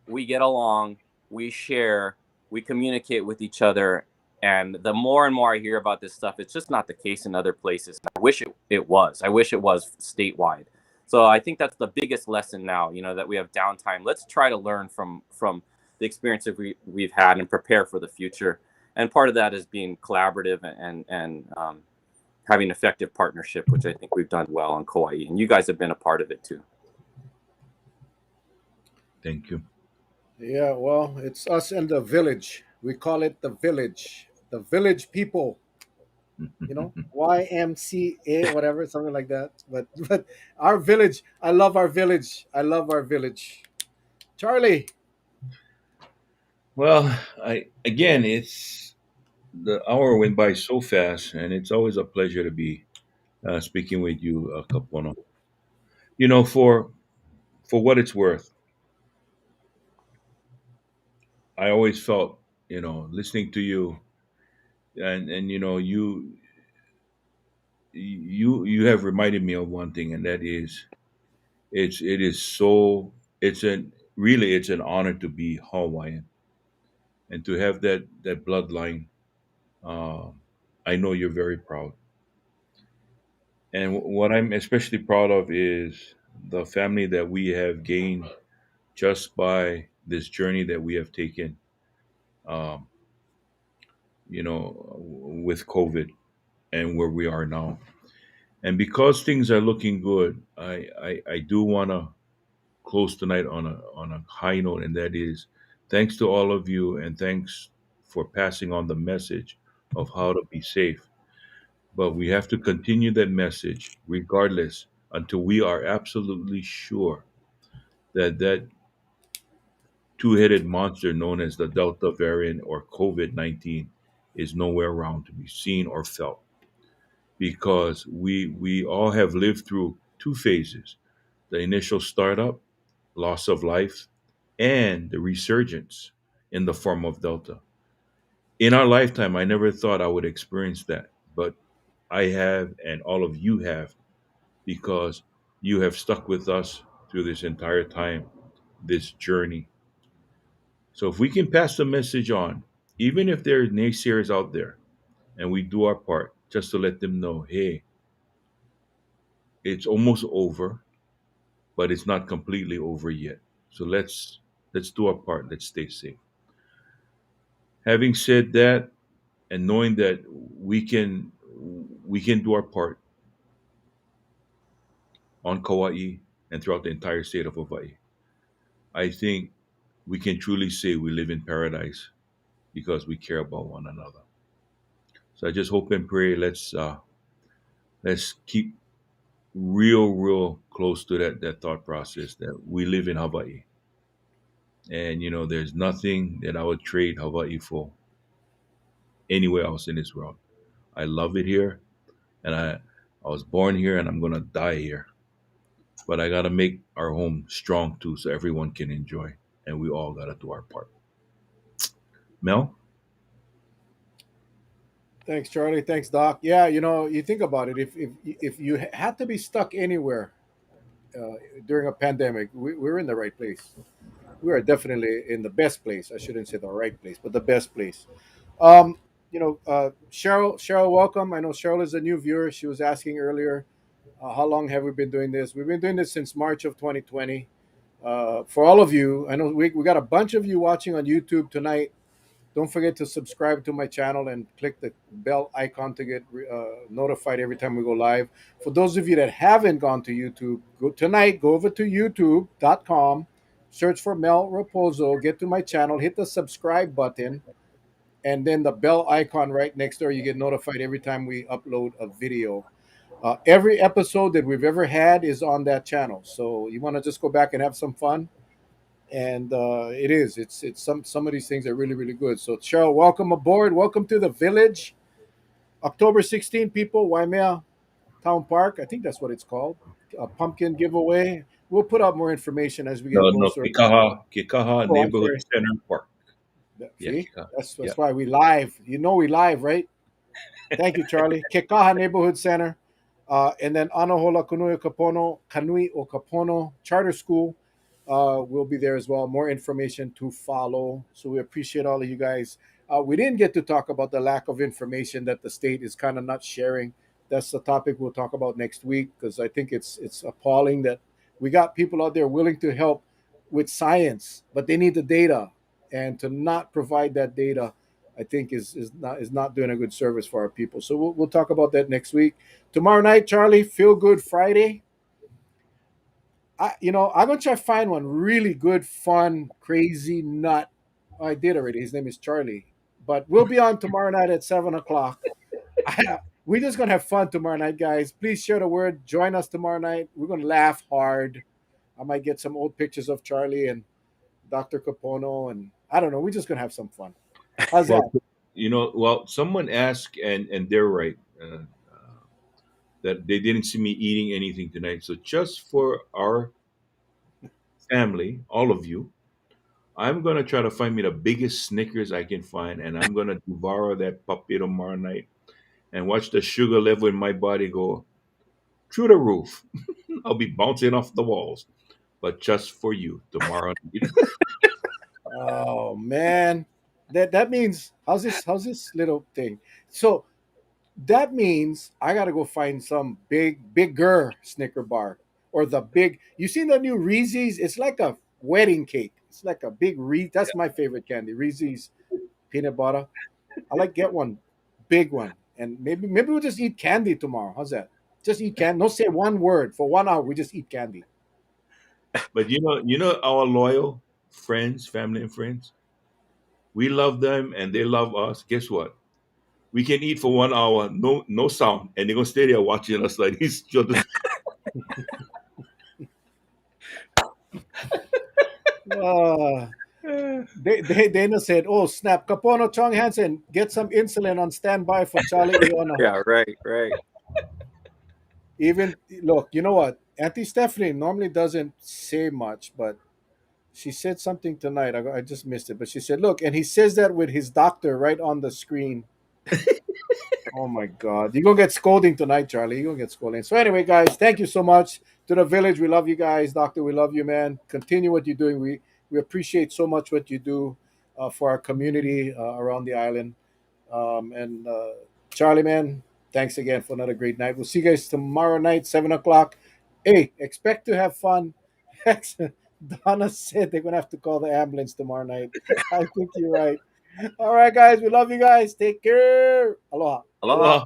we get along, we share, we communicate with each other. And the more and more I hear about this stuff, it's just not the case in other places. I wish it was. I wish it was statewide. So I think that's the biggest lesson now, that we have downtime. Let's try to learn from the experience that we've had and prepare for the future. And part of that is being collaborative and having effective partnership, which I think we've done well on Kauai. And you guys have been a part of it too. Thank you. Yeah, well, it's us and the village. We call it the village people. YMCA, whatever, something like that. But our village, I love our village. I love our village. Charlie, Well, I again, it's the hour went by so fast, and it's always a pleasure to be speaking with you, Kapono. For what it's worth, I always felt, listening to you, and you have reminded me of one thing, and that is, it is so it's an really it's an honor to be Hawaiian and to have that bloodline. Uh, I know you're very proud, and what I'm especially proud of is the family that we have gained just by this journey that we have taken. Um, with COVID and where we are now. And because things are looking good, I do want to close tonight on a high note, and that is thanks to all of you, and thanks for passing on the message of how to be safe. But we have to continue that message regardless until we are absolutely sure that two-headed monster known as the Delta variant or COVID-19 is nowhere around to be seen or felt. Because we all have lived through two phases: the initial startup, loss of life, and the resurgence in the form of Delta. In our lifetime, I never thought I would experience that, but I have, and all of you have, because you have stuck with us through this entire time, this journey. So if we can pass the message on, even if there are naysayers out there, and we do our part just to let them know, hey, it's almost over, but it's not completely over yet. So let's do our part. Let's stay safe. Having said that, and knowing that we can do our part on Kauai and throughout the entire state of Hawaii, I think we can truly say we live in paradise because we care about one another. So I just hope and pray let's keep real close to that thought process that we live in Hawaii. And there's nothing that I would trade Hawaii for anywhere else in this world. I love it here, and I was born here, and I'm gonna die here. But I gotta make our home strong too, so everyone can enjoy, and we all gotta do our part. Mel, thanks, Charlie. Thanks, Doc. Yeah, you think about it. If you had to be stuck anywhere during a pandemic, we're in the right place. We are definitely in the best place. I shouldn't say the right place, but the best place. Cheryl, welcome. I know Cheryl is a new viewer. She was asking earlier. How long have we been doing this? We've been doing this since March of 2020. For all of you, I know we got a bunch of you watching on YouTube tonight. Don't forget to subscribe to my channel and click the bell icon to get notified every time we go live. For those of you that haven't gone to YouTube, go over to youtube.com, search for Mel Raposo, get to my channel, hit the subscribe button, and then the bell icon right next door. You get notified every time we upload a video. Every episode that we've ever had is on that channel. So you want to just go back and have some fun, and it's some of these things are really really good. So Cheryl, welcome aboard. Welcome to the village. October 16th, people. Waimea Town Park. I think that's what it's called. A pumpkin giveaway. We'll put out more information as we No, get no, closer. Kikaha Oh, I'm Neighborhood sorry. Center Park. Yeah, See, Kikaha. Yeah. that's why we live. You know we live, right? Thank you, Charlie. Kekaha Neighborhood Center. And then Anahola Kanui o Kapono Charter School will be there as well. More information to follow. So we appreciate all of you guys. We didn't get to talk about the lack of information that the state is kind of not sharing. That's the topic we'll talk about next week, because I think it's appalling that we got people out there willing to help with science, but they need the data, and to not provide that data, I think is not doing a good service for our people. So we'll talk about that next week. Tomorrow night, Charlie, Feel Good Friday. I'm gonna try to find one really good, fun, crazy nut. Oh, I did already. His name is Charlie, but we'll be on tomorrow night at 7 o'clock. We're just gonna have fun tomorrow night, guys. Please share the word. Join us tomorrow night. We're gonna laugh hard. I might get some old pictures of Charlie and Dr. Capono, and I don't know. We're just gonna have some fun. How's Well, that? someone asked, and they're right, that they didn't see me eating anything tonight. So just for our family, all of you, I'm gonna try to find me the biggest Snickers I can find, and I'm gonna devour that puppy tomorrow night and watch the sugar level in my body go through the roof. I'll be bouncing off the walls, but just for you tomorrow night. Oh man, that means how's this little thing? So that means I gotta go find some bigger Snicker bar, or the big. You seen the new Reese's? It's like a wedding cake. It's like a big Reese. That's my favorite candy, Reese's peanut butter. I like get one, big one, and maybe we'll just eat candy tomorrow. How's that? Just eat candy. Don't say one word for 1 hour. We just eat candy. But our loyal friends, family and friends, we love them and they love us. Guess what? We can eat for 1 hour, no sound, and they're gonna stay there watching us like these children. Uh, Dana said, "Oh snap! Kapono Chong-Hanssen, get some insulin on standby for Charlie Iona." Yeah, right, right. Even look, you know what? Auntie Stephanie normally doesn't say much, but she said something tonight. I just missed it, but she said, "Look," and he says that with his doctor right on the screen. Oh my God, you're gonna get scolding tonight, Charlie. You're gonna get scolding. So anyway, guys, thank you so much to the village. We love you guys, Doctor. We love you, man. Continue what you're doing. We appreciate so much what you do for our community around the island. And Charlie, man, thanks again for another great night. We'll see you guys tomorrow night, 7 o'clock. Hey, expect to have fun. Donna said they're gonna have to call the ambulance tomorrow night. I think you're right. All right, guys, we love you guys. Take care. Aloha. Aloha. Aloha.